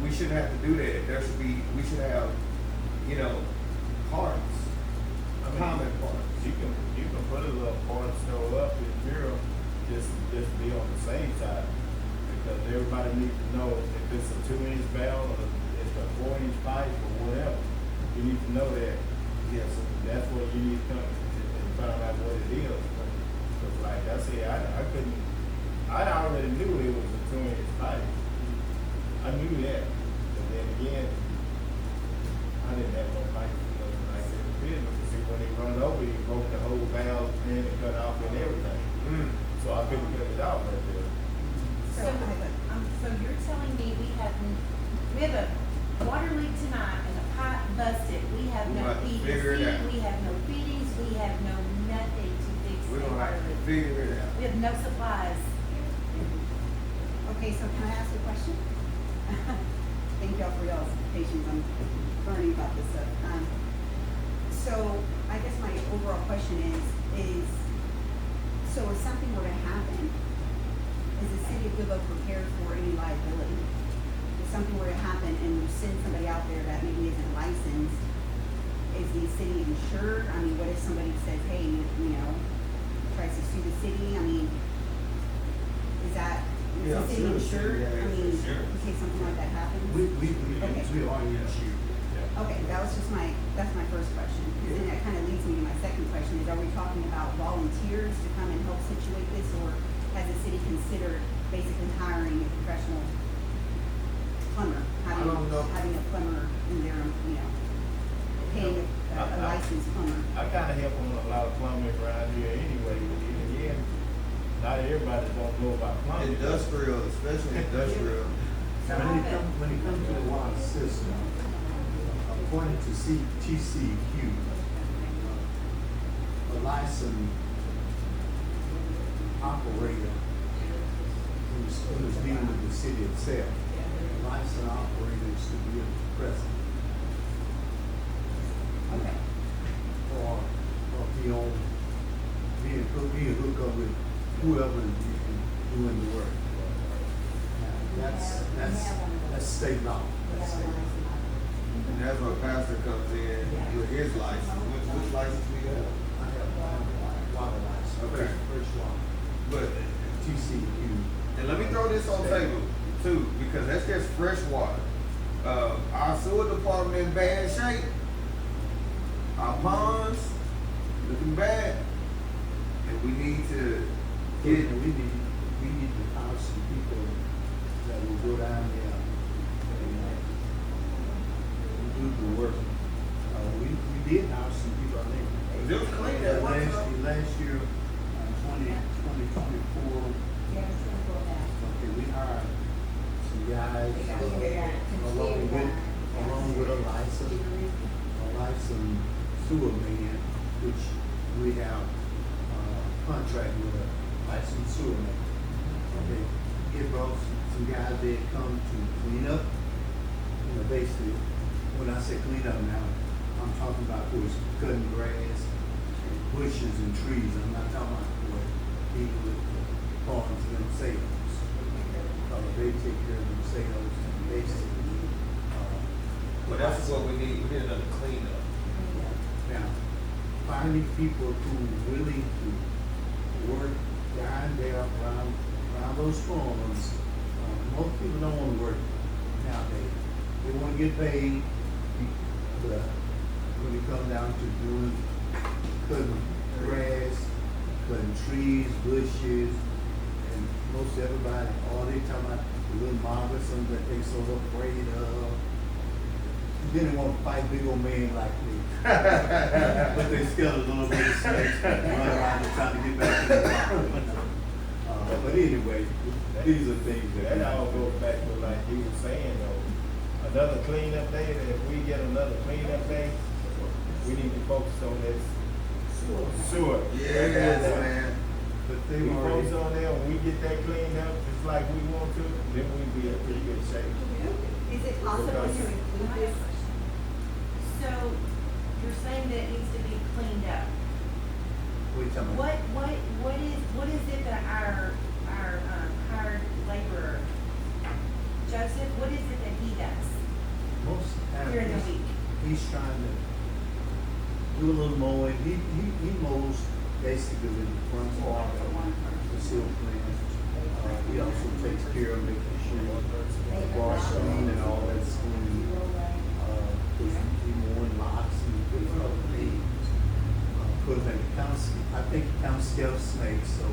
S1: we shouldn't have to do that. We should have, parts, common parts.
S6: You can put a little part store up in Bureau, just be on the same side. Because everybody needs to know if it's a 2-inch valve or it's a 4-inch pipe or whatever. You need to know that.
S1: Yes.
S6: That's what you need to come and find out what it is. Because like I said, I already knew it was a 2-inch pipe. I knew that. But then again, I didn't have no pipe for nothing like that in business. See, when it run over, it broke the whole valve and it cut off and everything. So I couldn't cut it out right there.
S7: So, so you're telling me we have a water leak tonight and a pipe busted, we have
S1: We
S7: no
S1: have to figure it out.
S7: PVC, we have no fittings, we have no nothing to fix
S1: We're
S7: a
S1: gonna
S7: water
S1: have to
S7: leak.
S1: figure it out.
S7: We have no supplies.
S5: Okay, so can I ask a question? Thank y'all for y'all's patience, I'm learning about this stuff. So I guess my overall question is, so if something were to happen, is the city of Goodlow prepared for any liability? If something were to happen and you send somebody out there that maybe isn't licensed, is the city insured? I mean, what if somebody says, hey, tries to sue the city? I mean, is
S1: Yeah,
S5: the city
S1: sure,
S5: insured?
S1: yeah,
S5: I mean,
S1: sure.
S5: in case something like that happens?
S2: We
S5: Okay.
S2: are insured.
S5: Okay, that's my first question. And then that kind of leads me to my second question is, are we talking about volunteers to come and help situate this, or has the city considered basically hiring a professional plumber?
S1: don't know.
S5: Having a plumber in their, paying a licensed plumber?
S6: I kinda help on a lot of plumbing around here anyway, but then again, not everybody don't know about plumbing.
S1: Industrial, especially industrial.
S2: When it comes to the water system, according to TCQ, a licensed operator who's dealing with the city itself, a licensed operator is to be a president.
S5: Okay.
S2: Or be hook up with whoever is doing the work. That's state law. That's state law.
S1: And that's where pastor comes in with his license. Which license we have?
S2: I have water license.
S1: Okay.
S2: First water.
S1: But,
S2: TCQ.
S1: and let me throw this on the table too, because that's just fresh water. Our sewer department in bad shape. Our ponds looking bad. And we need to
S2: We
S1: get,
S2: need to hire some people that will go down there and do the work. We did hire some people, I think.
S1: it was clean that one time.
S2: Last year, 2024, okay, we hired some guys, along with a licensed sewer man, which we have, contract with a like some sewer man. Okay, get brought some guys there come to clean up. You know, basically, when I say clean up now, I'm talking about who's cutting grass and bushes and trees. I'm not talking about what people with farms themselves. They take care of themselves and basically,
S1: But that's what we need another cleanup.
S2: now, finding people who are willing to work down there around those farms. Most people don't want to work nowadays. They want to get paid, but when it comes down to doing, cutting grass, cutting trees, bushes, and most everybody, all they talking about the little bothersome that they so afraid of. Then they want to fight big old men like me. But they still a little bit of snakes run around and trying to get back to the farm. But anyway, these are things that.
S6: That all goes back to like you were saying though, another cleanup day, that if we get another cleanup day, we need to focus on this sewer.
S1: Yes, man.
S2: But they
S6: We
S2: already.
S6: focus on there, when we get that cleaned up, just like we want to, then we'll be in pretty good shape.
S5: Is it possible to include this?
S7: So, you're saying that it needs to be cleaned up.
S2: What are you talking about?
S7: What is it that our hired laborer, Joseph, what is it that he does
S2: Most times
S7: during the week?
S2: he's trying to do a little mowing. He mows basically with the front part of the sewer plant. He also takes care of making sure the bar screen and all that's clean. He mowing locks and doing other things. Cause I think he counts scared of snakes, so,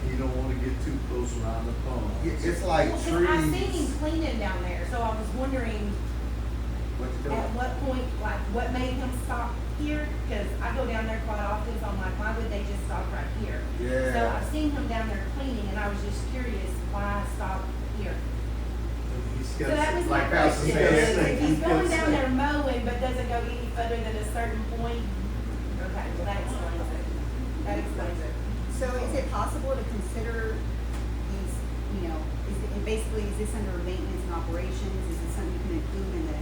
S2: you don't wanna get too close around the pond.
S1: It's like
S7: Well, 'cause
S1: trees.
S7: I seen him cleaning down there, so I was wondering
S1: What you
S7: at
S1: doing?
S7: what point, like, what made him stop here? Cause I go down there quite often, so I'm like, why would they just stop right here? So
S1: Yeah.
S7: I've seen him down there cleaning, and I was just curious why stop here.
S2: He's
S7: So
S2: got
S7: that was
S2: some-
S7: my
S1: Like Pastor
S7: question,
S1: said,
S7: is if he's
S2: he's got
S7: going down
S2: snake.
S7: there mowing, but doesn't go any further than a certain point, okay, well, that explains it. That explains it.
S5: So is it possible to consider these, you know, basically, is this under maintenance and operations? Is this something you can include in the,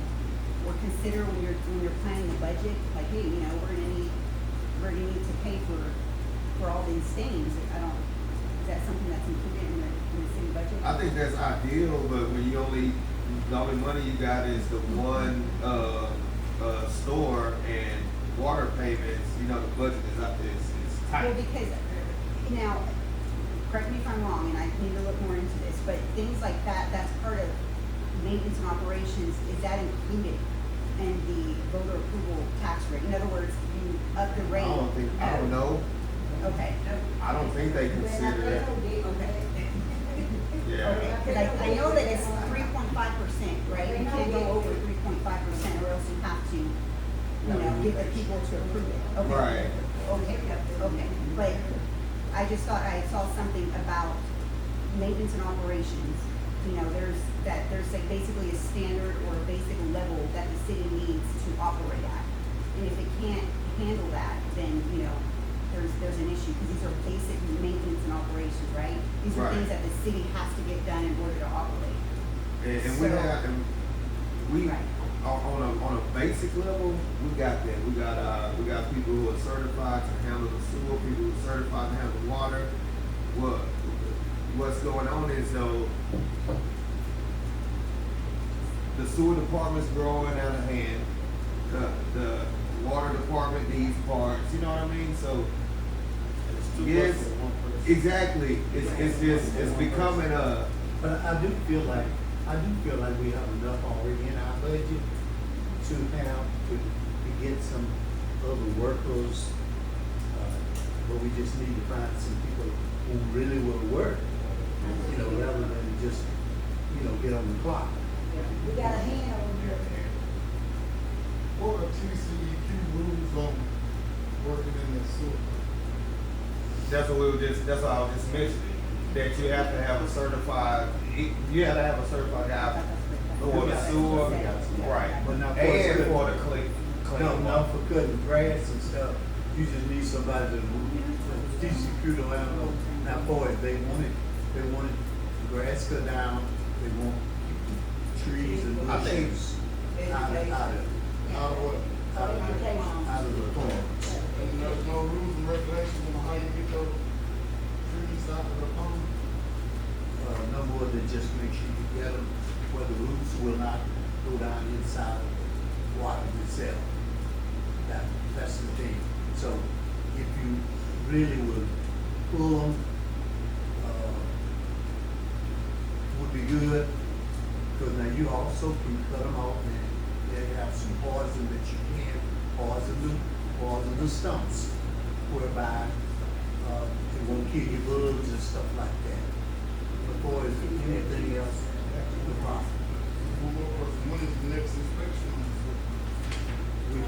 S5: or consider when you're planning the budget? Like, hey, you know, we're gonna need to pay for all these things. Is that something that's included in the city budget?
S1: I think that's ideal, but when the only money you got is the one, store and water payments, you know, the budget is up, it's
S5: Well,
S1: tight.
S5: because, now, correct me if I'm wrong, and I need to look more into this, but things like that, that's part of maintenance and operations, is that included in the voter approval tax rate? In other words, you up the rate?
S1: I don't know,
S5: Okay.
S1: I don't think they consider that. Yeah.
S5: Because I know that it's 3.5%, right? You can't go over 3.5% or else you have to, you know, get the people to approve it. Okay.
S1: Right.
S5: Okay. But I just thought I saw something about maintenance and operations. You know, there's like basically a standard or a basic level that the city needs to operate at. And if it can't handle that, then, you know, there's an issue, because these are basic maintenance and operations, right? These are
S1: Right.
S5: things that the city has to get done in order to operate.
S1: And we
S5: So-
S1: have, and we,
S5: Right.
S1: on a basic level, we got that. We got people who are certified to handle the sewer, people who are certified to handle water. What's going on is though, the sewer department's growing out of hand. The water department needs parts, you know what I mean? So, yes, exactly. It's becoming a,
S2: But I do feel like we have enough already in our budget to get some other workers. But we just need to find some people who really will work, you know, rather than just, you know, get on the clock.
S3: We got a hand over here.
S8: What are TCEQ rules on working in the sewer?
S1: that's what I was just mentioning, that you have to have a certified guy for the sewer, right,
S2: But not for
S1: and
S2: the-
S1: for the clean
S2: No,
S1: water.
S2: not for cutting grass and stuff. You just need somebody to TCQ don't have no, now for it, they wanted grass cut down, they want trees and
S1: I think-
S2: bushes out of
S8: Out of what?
S2: out of the ponds.
S8: And there's no rules and regulations on how you get those trees out of the pond?
S2: No more than just make sure you get them where the roots will not go down inside of the water itself. That's the thing. So if you really would pull them, would be good. Because now you also can cut them off and they have some poison that you can poison the stumps, whereby it won't kill your bugs and stuff like that. Before it's anything else, the problem.
S8: When is the next inspection?
S2: We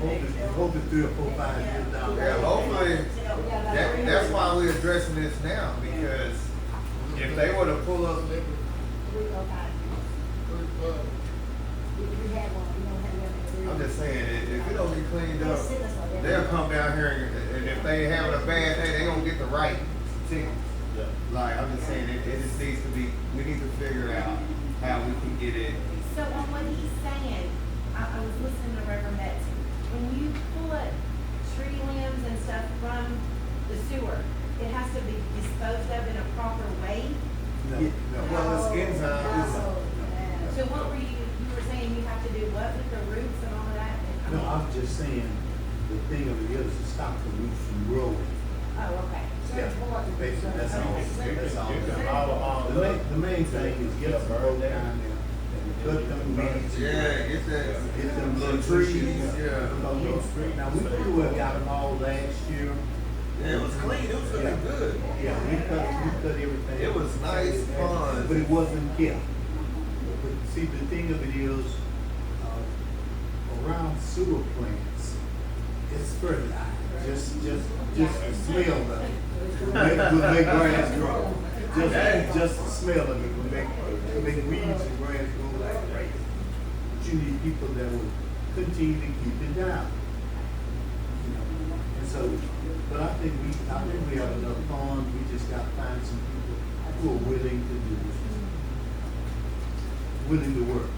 S2: hope it 3 or 4, 5 years down the
S1: Yeah,
S2: road.
S1: hopefully, that's why we're addressing this now, because if they were to pull up, I'm just saying, if it don't get cleaned up, they'll come down here and if they having a bad day, they gonna get the right ticket.
S6: Yeah.
S1: Like, I'm just saying, it just needs to be, we need to figure out how we can get it.
S7: So on what he's saying, I was listening to Reverend Betts, when you pull up tree limbs and stuff from the sewer, it has to be disposed of in a proper way?
S2: No, no.
S1: Well, it's enzymes.
S7: So what were you were saying you have to do what with the roots and all of that?
S2: No, I'm just saying, the thing of it is to stop the roots from growing.
S7: Oh, okay.
S2: Basically, that's all. That's all.
S6: You can all
S2: The main thing is get some road down there and cut them weeds.
S1: Yeah, get that,
S2: Get them little
S1: trees,
S2: trees.
S1: yeah.
S2: Now, we pretty well got them all last year.
S1: Yeah, it was clean, it was looking good.
S2: Yeah, we cut everything.
S1: It was nice, fun.
S2: But it wasn't kept. But see, the thing of it is, around sewer plants, it's fertilizer. Just the smell of it will make grass grow. Just the smell of it will make weeds and grass grow like crazy. But you need people that will continue to keep it down. You know, and so, but I think we have enough funds. We just got to find some people who are willing to do it, willing to work.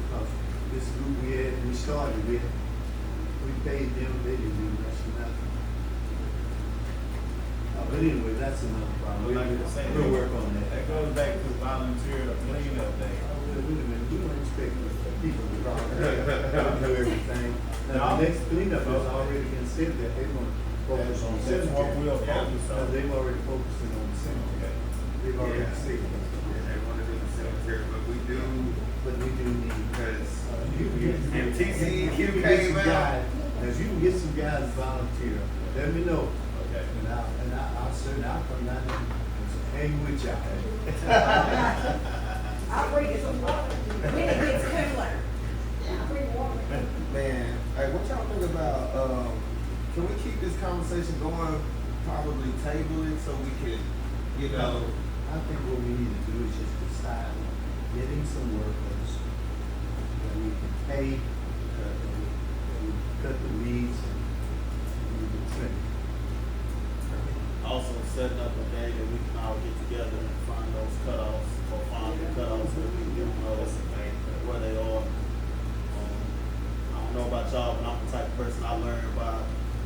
S2: Because this group we started with, we paid them, they didn't do much of nothing. But anyway, that's another problem.
S6: Like I said,
S2: We'll work on that.
S6: That goes back to volunteer cleanup day.
S2: Wait a minute, we don't expect people to do everything. Now, the next cleanup has already been said that they want to focus on
S6: That's what
S2: cemetery.
S6: we'll focus
S2: Now,
S6: on.
S2: they've already focusing on the cemetery. They've already
S1: Yeah.
S2: said that.
S1: Yeah, they wanna do the cemetery, but we do,
S2: But we do need.
S1: because
S2: If
S1: TCEQ
S2: you can get
S1: came
S2: some
S1: out.
S2: guys, if you can get some guys to volunteer, let me know.
S6: Okay.
S2: And I'll certainly, I'll come down there and hang with y'all.
S3: I'll bring you some water.
S7: When it gets cooler.
S3: I'll bring water.
S1: Man, hey, what y'all think about, can we keep this conversation going, probably table it so we can, you know,
S2: I think what we need to do is just decide on getting some workers that we can pay, that we cut the weeds and we can trim.
S9: Also setting up a day that we can all get together and find those cutoffs, or find the cutoffs that we can know where they are. I don't know about y'all, but I'm the type of person I learn by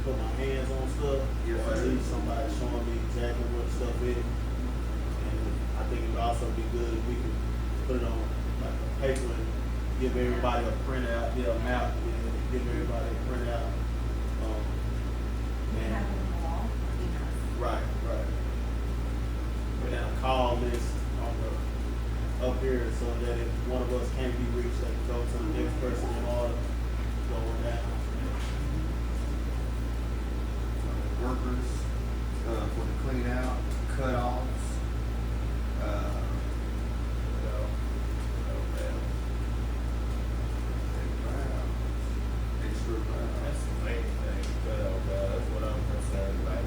S9: putting my hands on stuff.
S1: Yes,
S9: Or at
S1: sir.
S9: least somebody showing me exactly what stuff is. And I think it would also be good if we could put it on like a paper and give everybody a printout, get a map, and give everybody a printout. And
S7: Have it on the wall.
S9: right. And then a call list on the, up here, so that if one of us can't be reached, they can go to the next person in order, going down.
S1: workers, for the clean out, cutoffs, extra
S6: That's the main thing, that's what I'm concerned about.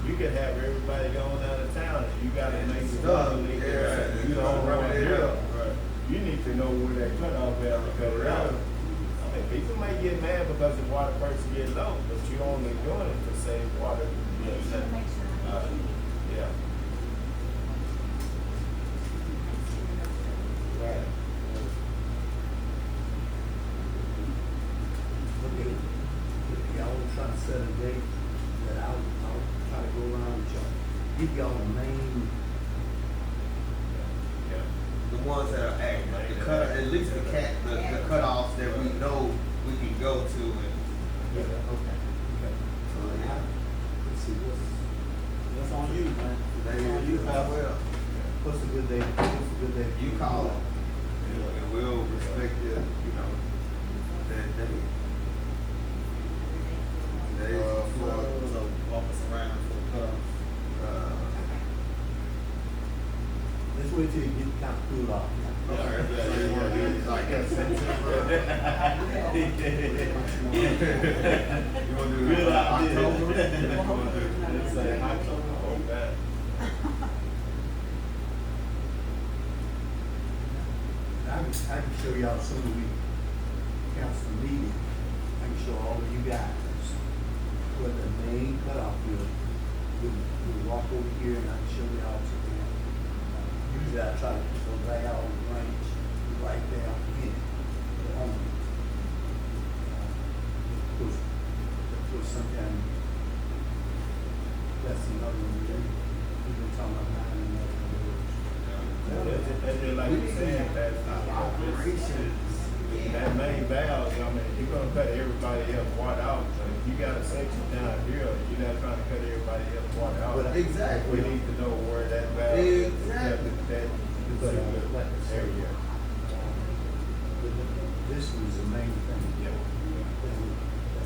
S6: You could have everybody going out of town and you gotta make the
S1: Stuff,
S6: public,
S1: yeah,
S6: you don't
S1: run
S6: run
S1: it
S6: it
S1: up.
S6: up. You need to know where that cutoff at to cut it out. I mean, people may get mad because the water person get low, but you only doing it to save water. You
S7: Just wanna make sure.
S6: Yeah. Right.
S2: Okay, if y'all wanna try to set a date, that I'll try to go around with y'all. Give y'all a main,
S6: Yeah.
S1: The ones that are active, like the cut, at least the cutoffs that we know we can go to and.
S2: yeah, okay. So, yeah, let's see,
S9: That's on you, man.
S1: They,
S9: That's on you, Pastor.
S1: well,
S2: what's a good day, what's a good day?
S1: you call them, and we'll respect your, that day. Days before,
S9: So walk us around for the cutoff.
S2: Let's wait till you get kind of cool off.
S1: okay, so you wanna do it like that September? You wanna do it
S9: Good
S1: like
S9: idea.
S1: October? You wanna do it-
S9: Let's say October.
S6: Okay.
S2: I can show y'all some of the council meeting. I can show all of you guys what the main cutoff is. We walk over here and I can show y'all something. Usually I try to put those layout range right down in the home. Of course, sometimes that's another one. We've been talking about nine and another.
S6: That's just like you said, that main valve, I mean, you're gonna cut everybody else water out. So if you got a section down here, you're not trying to cut everybody else water out.
S2: But
S1: Exactly.
S6: We need to know where that valve is.
S1: Exactly.
S6: That area.
S2: This was the main thing.
S6: Yeah.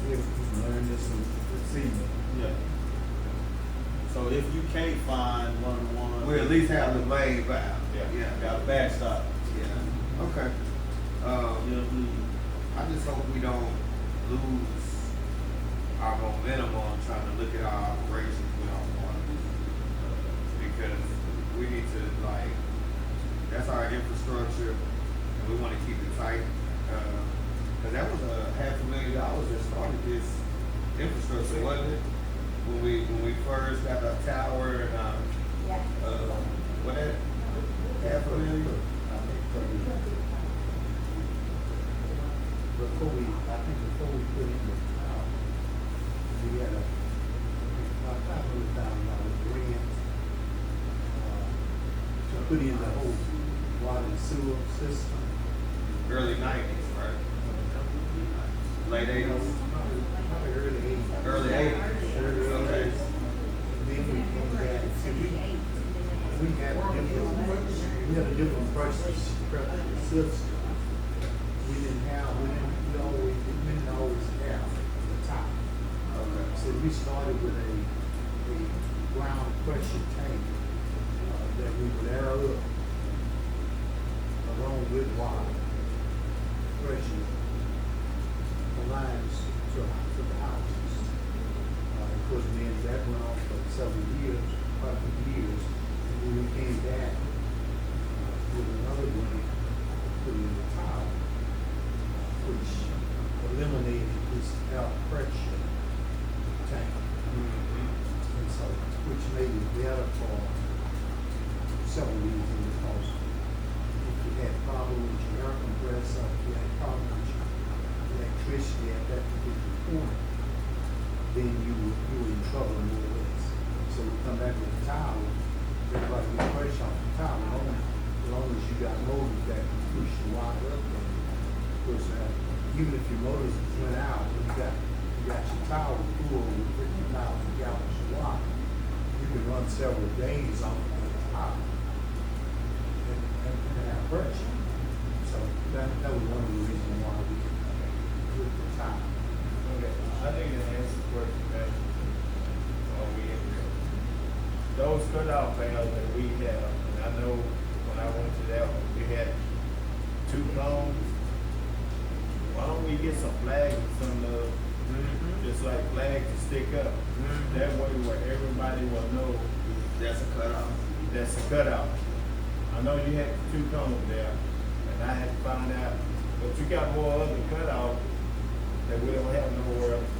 S2: We learned this evening.
S9: Yeah. So if you can't find one,
S1: We at least have the main valve.
S6: Yeah.
S9: got a backstop.
S1: Yeah, okay. I just hope we don't lose our momentum on trying to look at our operations with our water. Because we need to that's our infrastructure and we wanna keep it tight. Cause that was $500,000 that started this infrastructure, wasn't it? When we first got the tower and,
S3: Yeah.
S1: what that, $500,000?
S2: Before we put in the tower, we had about $500,000 grant, to put in the whole water and sewer system.
S1: Early 90s, right? Late 80s?
S2: Probably early eighties.
S1: Early 80s. Okay.
S2: Then we come back, we had a different process, system. We didn't always have the top.
S1: Okay.
S2: So we started with a ground pressure tank, that we would air up along with water pressure, the lines to the houses. Of course, then that went on for several years, quite a few years, and then we came back with another one, put in the top, which eliminated this air pressure tank. And so, which made it better for several reasons, because if you had problems with your air compressor, if you had problems with your electricity at that particular point, then you were in trouble more or less. So we come back with the tower, everybody get pressure off the tower, as long as you got motors that can push the water up there. Of course, even if your motors went out, and you got your tower full with 50,000 gallons of water, you can run several days off of the tower and have pressure. So that was one of the reasons why we did the tower.
S6: Okay, I think it answers the question, man. Those cutoff valves that we have, and I know when I went to that one, we had 2 cones. Why don't we get some flags and some just like flags to stick up? That way where everybody will know
S1: That's a cutoff.
S6: that's a cutoff. I know you had 2 cones there, and I had to find out, but you got more other cutoffs that we don't have nowhere else.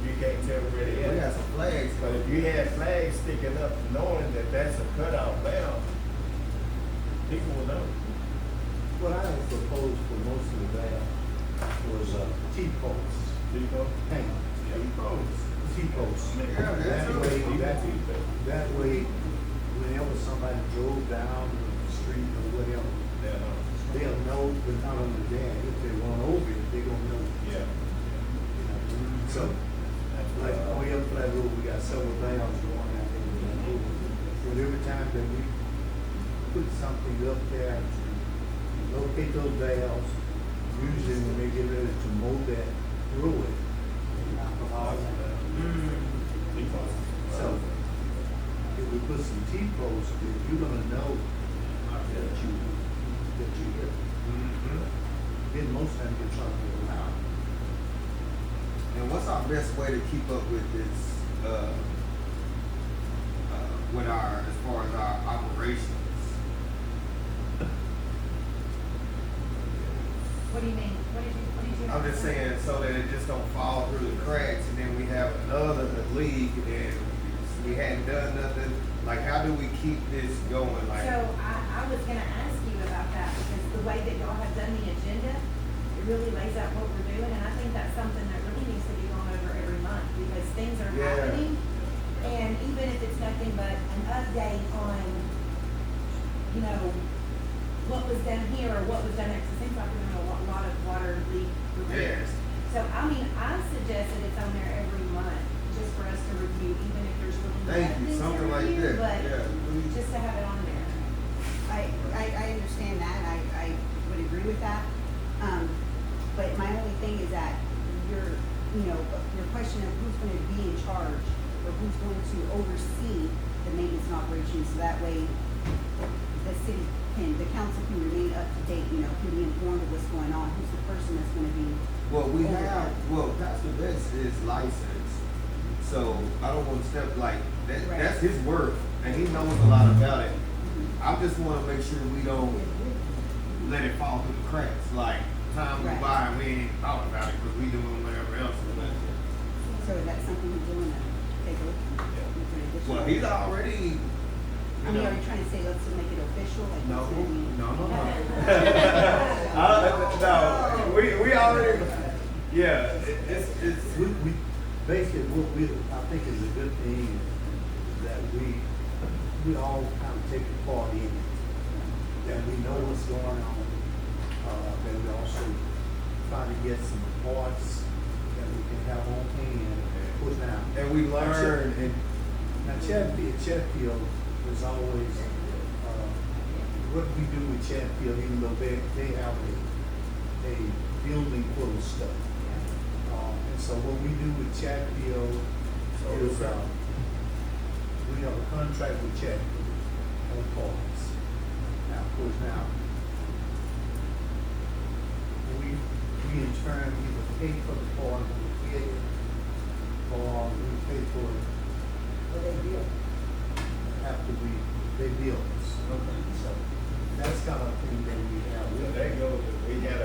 S6: you can't tell where they
S1: We
S6: at.
S1: got some flags.
S6: But if you had flags sticking up, knowing that that's a cutout valve, people will know.
S2: What I had proposed for most of the valve was, T-posts,
S6: People,
S2: hang on,
S6: T-posts.
S2: T-posts.
S1: Yeah, that's
S2: That
S1: true.
S2: way, that way, whenever somebody drove down the street or whatever,
S6: Yeah, no.
S2: they'll know, but not only that, if they run over it, they gonna know,
S6: Yeah.
S2: you know. So,
S6: That's
S2: like,
S6: what,
S2: on your flat road, we got several valves going out there, we don't know. But every time that we put something up there to locate those valves, usually when they get ready to mow that road, they knock them all down.
S6: T-posts.
S2: So, if we put some T-posts, then you're gonna know that you hit.
S1: Mhm.
S2: Then most times you're trying to get around.
S1: And what's our best way to keep up with this, with our, as far as our operations?
S7: What do you mean? What did you?
S1: I'm just saying, so that it just don't fall through the cracks, and then we have another league, and we hadn't done nothing. Like, how do we keep this going? Like,
S7: So I was gonna ask you about that, because the way that y'all have done the agenda, it really lays out what we're doing, and I think that's something that really needs to be gone over every month, because things are
S1: Yeah.
S7: happening. And even if it's nothing but an update on, you know, what was done here or what was done next, it seems like we're doing a lot of water leak repairs. So, I mean, I suggest that it's on there every month, just for us to review, even if there's really
S1: thank
S7: nothing
S1: you,
S7: to
S1: something like
S7: review,
S1: that.
S7: but
S1: Yeah, please.
S7: just to have it on there.
S5: I understand that, I would agree with that. But my only thing is that your question of who's gonna be in charge, or who's going to oversee the maintenance and operations, so that way the council can remain up to date, can be informed of what's going on, who's the person that's gonna be.
S1: Pastor Betts is licensed, so I don't want to step like that.
S5: Right.
S1: That's his work, and he knows a lot about it. I just want to make sure we don't let it fall through the cracks. Like, time goes
S5: Right.
S1: by and we ain't thought about it because we doing whatever else.
S5: So is that something he's doing to take a look?
S1: Well, he's already.
S5: I mean, are you trying to say, let's make it official, like?
S1: No,
S5: it's gonna be-
S1: no. No, we already. Yeah, it's.
S2: We, basically, what I think is a good thing is that we all kind of take a part in it. That we know what's going on, that we also try to get some parts that we can have on hand, put down.
S1: And we learn and.
S2: Now, Chatfield is always, what we do with Chatfield, even though they have a building full of stuff. And so what we do with Chatfield is, we have a contract with Chatfield on parts. Now, of course, we in turn either pay for the part when we get it, or we pay for it
S3: But they do.
S2: after they bill us. Okay. So that's kind of thing that we have.
S6: So that goes, we got a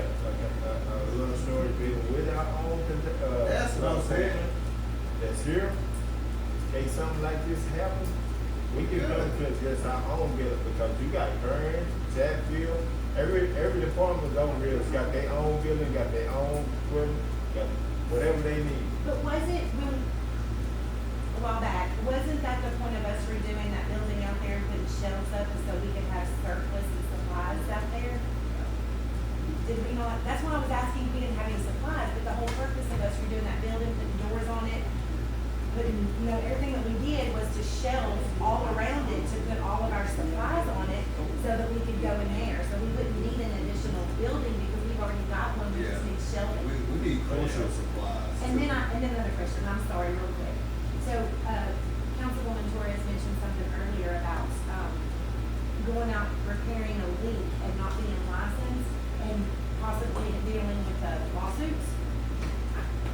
S6: little storage building with our own,
S1: That's what I'm saying.
S6: That's here. In case something like this happens, we can come to just our own building, because you got Kern, Chatfield, every department over here has got their own building, got their own equipment, got whatever they need.
S7: But a while back, wasn't that the point of us redoing that building out there and putting shelves up so we could have surplus and supplies out there? Did we not, that's why I was asking if we didn't have any supplies, but the whole purpose of us redoing that building, putting doors on it, putting, everything that we did was to shelve all around it, to put all of our supplies on it, so that we could go in there, so we wouldn't need an additional building, because we've already got one, we just need shelving.
S1: We need kosher supplies.
S7: And then another question, I'm sorry, real quick. So, Councilwoman Torres mentioned something earlier about, going out repairing a leak and not being licensed and possibly dealing with the lawsuits.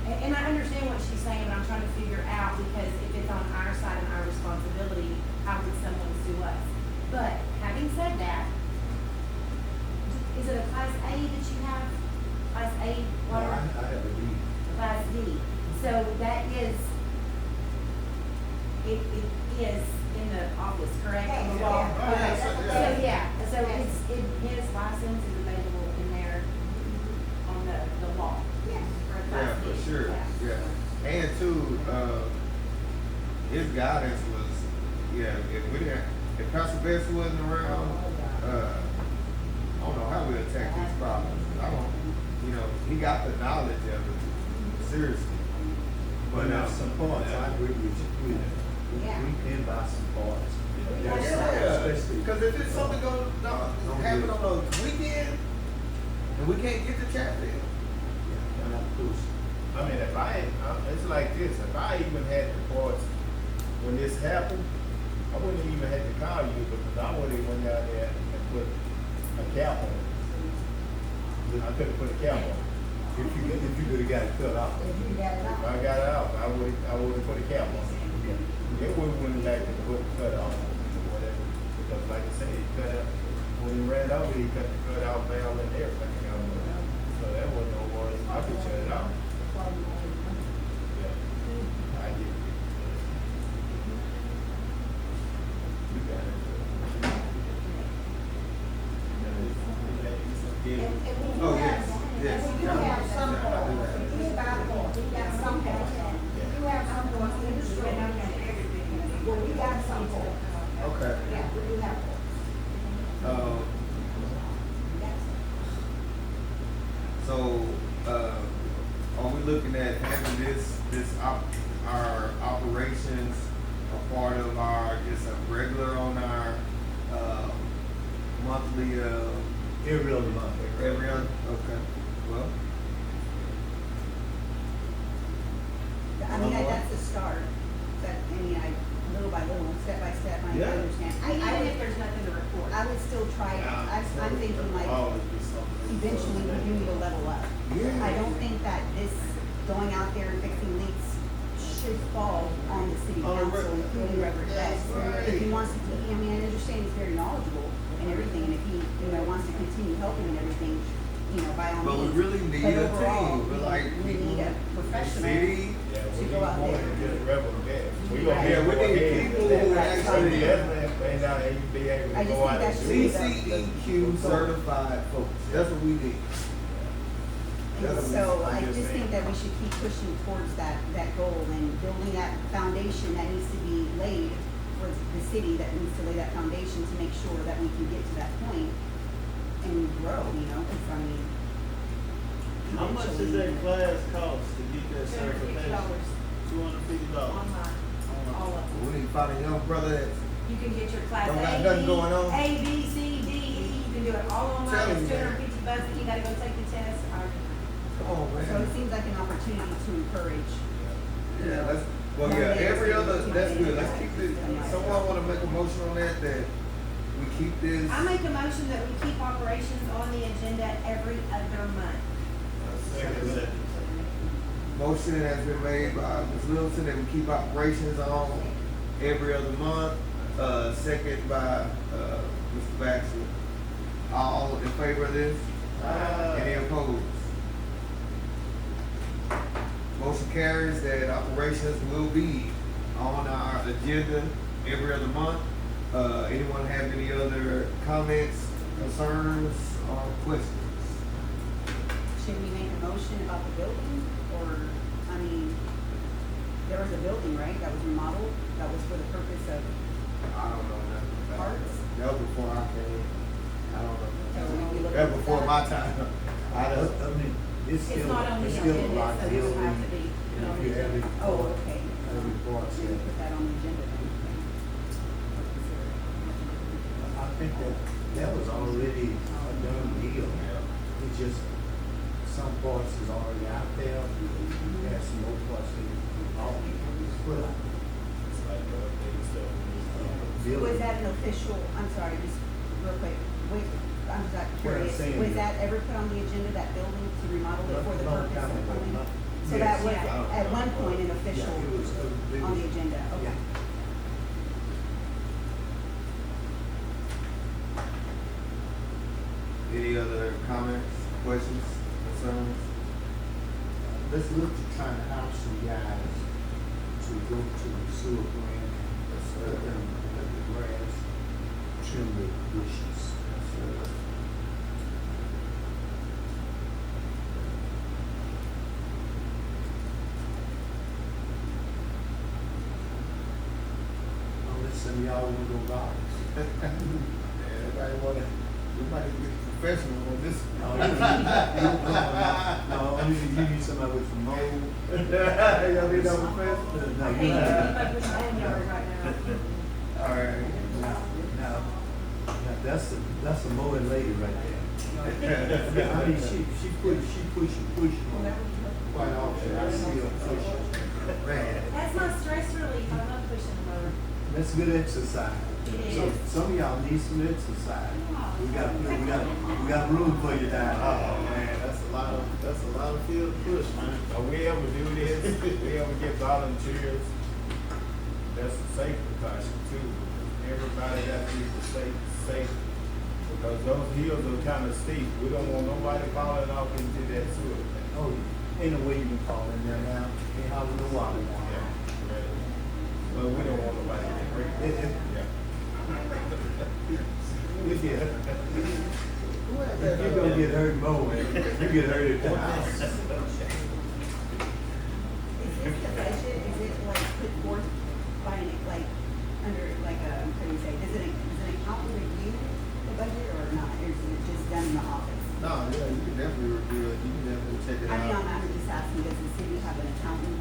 S7: And I understand what she's saying, but I'm trying to figure out, because if it's on our side and our responsibility, how would someone sue us? But having said that, is it a class A that you have? Class A water?
S2: I have a lead.
S7: Class D. So that is
S1: guidance was, yeah, if Pastor Best wasn't around, I don't know how we attack these problems. I don't, he got the knowledge of it, seriously.
S2: But now some parts, I agree with you.
S3: Yeah.
S2: We can buy some parts.
S3: Yeah.
S2: Especially.
S1: Because if it's something going to happen on a weekend, and we can't get the traffic,
S2: Yeah, and of course,
S6: I mean, it's like this, if I even had the parts when this happened, I wouldn't even have to call you because I would have went out there and put a cap on it. I could have put a cap on it.
S2: if you could have got it cut off.
S3: If you got it
S6: If I
S3: out.
S6: got it out, I would have put a cap on it.
S2: Yeah.
S6: It would have went back to put cut off or whatever. Because like I said, he cut out, when he ran over, he cut the cut out valve and everything out. So that wasn't no worries. I could shut it off. Yeah. I get it. You got it.
S1: Oh, yes, yes.
S3: And we do have some ports, we do buy ports, we got some ports. We do have some ports in the street. Well, we got some ports.
S1: Okay.
S3: Yeah, we do have ports.
S1: So, are we looking at having our operations a part of just a regular on our, monthly,
S2: Every other month.
S1: every other, okay, well,
S5: I mean, that's a start, but, little by little, step by step, I
S1: Yeah.
S5: understand.
S7: Even if there's nothing to report.
S5: I would still try it. I'm thinking like, eventually we do need to level up.
S1: Yeah.
S5: I don't think that this going out there and fixing leaks should fall on the city
S1: On the
S5: council,
S1: re-
S5: including Reverend Best.
S1: Right.
S5: If he wants to, I understand he's very knowledgeable and everything, and if he, wants to continue helping and everything, by all means.
S1: but we really need
S5: But
S1: a
S5: overall,
S1: team, but like,
S5: we need a
S1: the
S5: professional.
S1: city,
S6: Yeah,
S5: To
S6: we
S5: go
S6: need
S5: out
S6: more
S5: there.
S6: than just rebel gas. We gonna
S5: Right.
S6: get
S1: Yeah, we
S6: more
S1: need
S6: gas.
S1: people who actually-
S6: And now they be able
S5: I
S6: to
S5: just
S6: go
S5: think
S6: out
S5: that
S6: and
S5: should
S6: do
S5: be
S6: it.
S1: CCEQ certified folks, that's what we need.
S5: And so I just think that we should keep pushing towards that goal and building that foundation that needs to be laid for the city, that needs to lay that foundation to make sure that we can get to that point and grow, because
S9: How much does that class cost to get that certification?
S7: $250
S9: $250.
S7: online, all of them.
S1: We need to find a young brother that's,
S7: You can get your class
S1: Don't got
S7: A,
S1: nothing
S7: B,
S1: going on.
S7: A, B, C, D, E, you can do it all online,
S1: Tell
S7: it's
S1: me, man.
S7: $250, and you gotta go take the test.
S1: come on,
S5: so it
S1: man.
S5: seems like an opportunity to encourage.
S1: Yeah, every other, that's good, let's keep it, someone wanna make a motion on that we keep this?
S7: I make a motion that we keep operations on the agenda every other month.
S1: Motion has been made by Ms. Littleton that we keep operations on every other month, second by, Mr. Baxter. All in favor of this? Any opposed? Motion carries that operations will be on our agenda every other month. Anyone have any other comments, concerns, or questions?
S5: Should we make a motion about the building, or, there was a building, right, that was remodeled, that was for the purpose of
S1: I don't know nothing about
S5: Parts?
S1: it. That was before I came. I don't
S5: So we
S1: know.
S5: look
S1: That
S5: at
S1: before
S5: that.
S1: my time. I don't.
S2: It's
S7: It's
S2: still,
S7: not on the
S2: it's still a
S7: agenda,
S2: lot
S7: so
S2: of
S7: it doesn't
S2: building.
S7: have to be
S2: And
S7: on
S2: if
S7: the
S2: you have
S7: agenda.
S2: any
S5: Oh,
S2: parts,
S5: okay.
S2: reports,
S5: Should we put that on the agenda then?
S2: I think that was already a done deal. It's just some parts is already out there. There's some more parts that all put out.
S6: It's like, they still
S5: Was that an official, I'm sorry, just real quick, I'm just
S2: What I'm
S5: curious,
S2: saying
S5: was
S2: is-
S5: that ever put on the agenda, that building, to remodel it for the
S2: Long
S5: purpose
S2: time
S5: of
S2: ago,
S5: building?
S2: not-
S5: So
S2: yes.
S5: that was
S7: Yeah.
S5: at one point an
S2: Yeah,
S5: official
S2: it was,
S5: on the agenda, okay.
S2: Yeah.
S1: Any other comments, questions, concerns?
S2: Let's look to try to house some guys to go to the sewer plant, cut the grass, trim the bushes. of y'all want those hours.
S1: Everybody wanna, we might get professional on this.
S2: No, I need to give you somebody with some mold.
S1: Y'all need that professional?
S2: No,
S7: I
S2: you
S7: can't
S2: not.
S7: keep up with my own yard right now.
S1: Alright.
S2: Now, that's a mowing lady right there. I mean, she push quite often. I see her push. Man,
S7: That's my stress relief, I love pushing the mower.
S2: that's good exercise.
S7: It
S2: So,
S7: is.
S2: some of y'all need some exercise. We got room for you down
S6: Oh, man, that's a lot of field push, man. If we ever do this, we ever get volunteers, that's a safety precaution too. Everybody got to be safe. Because those hills are kind of steep. We don't want nobody falling off into that sewer.
S2: Oh, ain't no way you can fall in there now. Ain't hardly no water.
S6: Yeah, right. But we don't want nobody to get hurt. Yeah.
S2: Yeah. You're gonna get hurt mowing. You get hurt at the house.
S5: Is this the budget, is it like put forth by, like, under, like, I'm trying to say, does an accountant review the budget or not? Or is it just done in the office?
S1: No, yeah, you can definitely review it, you can definitely check it
S5: I mean,
S1: out.
S5: I'm just asking, does the city have an accountant?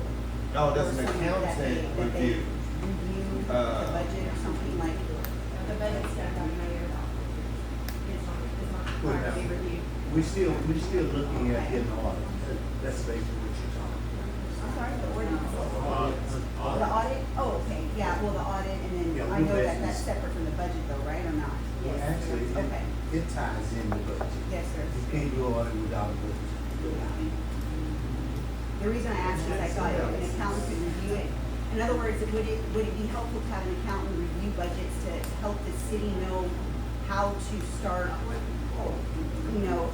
S1: No, that's
S5: or
S1: an
S5: someone that
S1: accountant
S5: that they
S1: review.
S5: review the budget or something like?
S7: The budget's done by the mayor. It's not
S2: Well,
S7: part of the
S2: now,
S7: review.
S2: we're still looking at getting audit. That's basically what you're talking
S5: I'm sorry, the ordinance.
S2: about.
S5: The audit? Oh, okay, yeah, well, the audit, and then
S2: Yeah,
S5: I know
S2: we'll
S5: that
S2: basically-
S5: that's separate from the budget though, right, or not?
S2: Well, actually,
S5: Okay,
S2: it ties in the budget.
S5: yes, sir.
S2: You can't do audit without a budget.
S5: The reason I asked is I thought if an accountant could review it. In other words, would it be helpful to have an accountant review budgets to help the city know how to start, you know,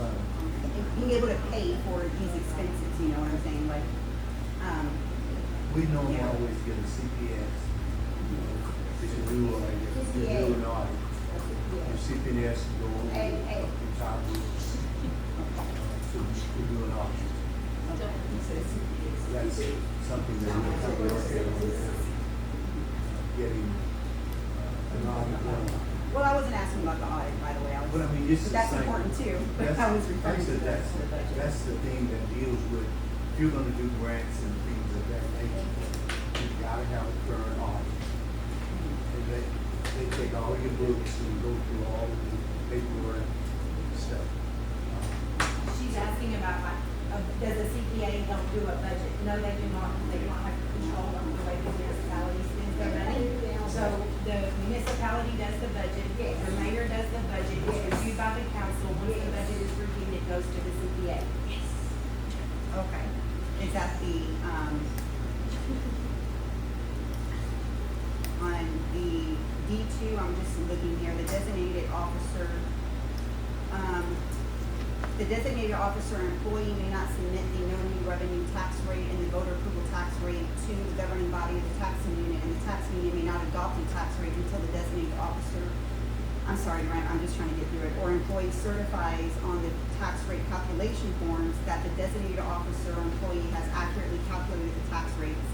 S5: being able to pay for these expenses, you know what I'm saying, like,
S2: We normally
S5: Yeah.
S2: always get a CPS. To do an audit. Your CPS go over
S3: Hey.
S2: the top rules. So we do an audit. That's something that we have to work at. Getting an audit done.
S5: well, I wasn't asking about the audit, by the way, I was.
S2: But I mean, it's the
S5: That's
S2: same.
S5: important too, but
S2: That's-
S5: I was referring to
S2: that's
S5: the budget.
S2: That's the thing that deals with, if you're gonna do grants and things of that nature, you gotta have a current audit. And they take all your books and go through all of the paperwork and stuff.
S7: She's asking about, like, does a CPA help do a budget? No, they do not. They do not have control over the way the municipality spends their money. So the municipality does the budget, the mayor does the budget, it's reviewed by the council. Once the budget is reviewed, it goes to the CPA.
S5: Okay, is that the, on the D2, I'm just looking here, the designated officer, the designated officer or employee may not submit the no new revenue tax rate and the voter approval tax rate to the governing body of the taxing unit, and the taxing unit may not adopt the tax rate until the designated officer, I'm sorry, Grant, I'm just trying to get through it, or employee certifies on the tax rate calculation forms that the designated officer or employee has accurately calculated the tax rates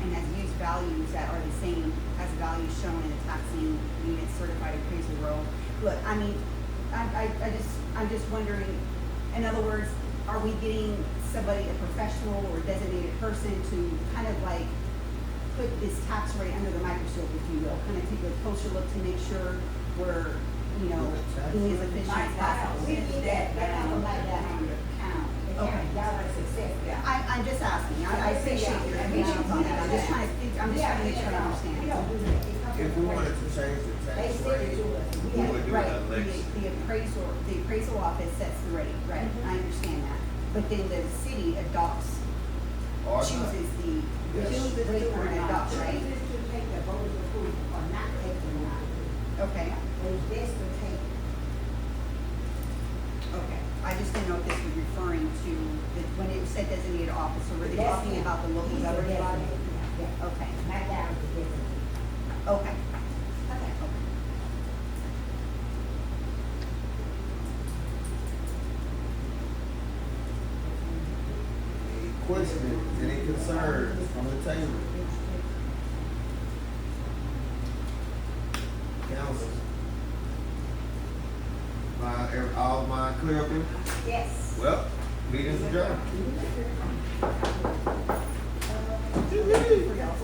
S5: and has used values that are the same as values shown in the taxing unit certified appraisal roll. Look, I mean, I'm just wondering, in other words, are we getting somebody, a professional or designated person to kind of like put this tax rate under the microscope, if you will, kind of take a closer look to make sure we're, you know, being as efficient as possible?
S3: We need that, have like that on the count.
S5: Okay.
S3: Y'all are successful.
S5: I'm just asking, I appreciate your patience on that, I'm just trying to make sure I understand.
S3: We don't do that.
S1: If we wanted to change the
S3: They
S1: tax
S3: send it
S1: rate,
S3: to us.
S1: we would do
S5: Right,
S1: an election.
S5: the appraisal office sets the rate, right, I understand that, but then the city adopts,
S1: Or not.
S5: chooses the
S3: Chooses
S5: rate
S3: to
S5: for
S3: or
S5: an
S3: not.
S5: adopt, right?
S3: Chooses to take the voters approval or not take it or not.
S5: Okay,
S3: But it's best to take.
S5: okay, I just didn't know if this was referring to, when it said designated officer, were they talking about the local
S3: He's the
S5: governing body?
S3: designated, yeah.
S5: Okay,
S3: Not down to designated.
S5: okay, okay.
S1: Any questions, any concerns from the table? council? All mind clear up here?
S3: Yes.
S1: Well, meeting's adjourned.
S3: For y'all.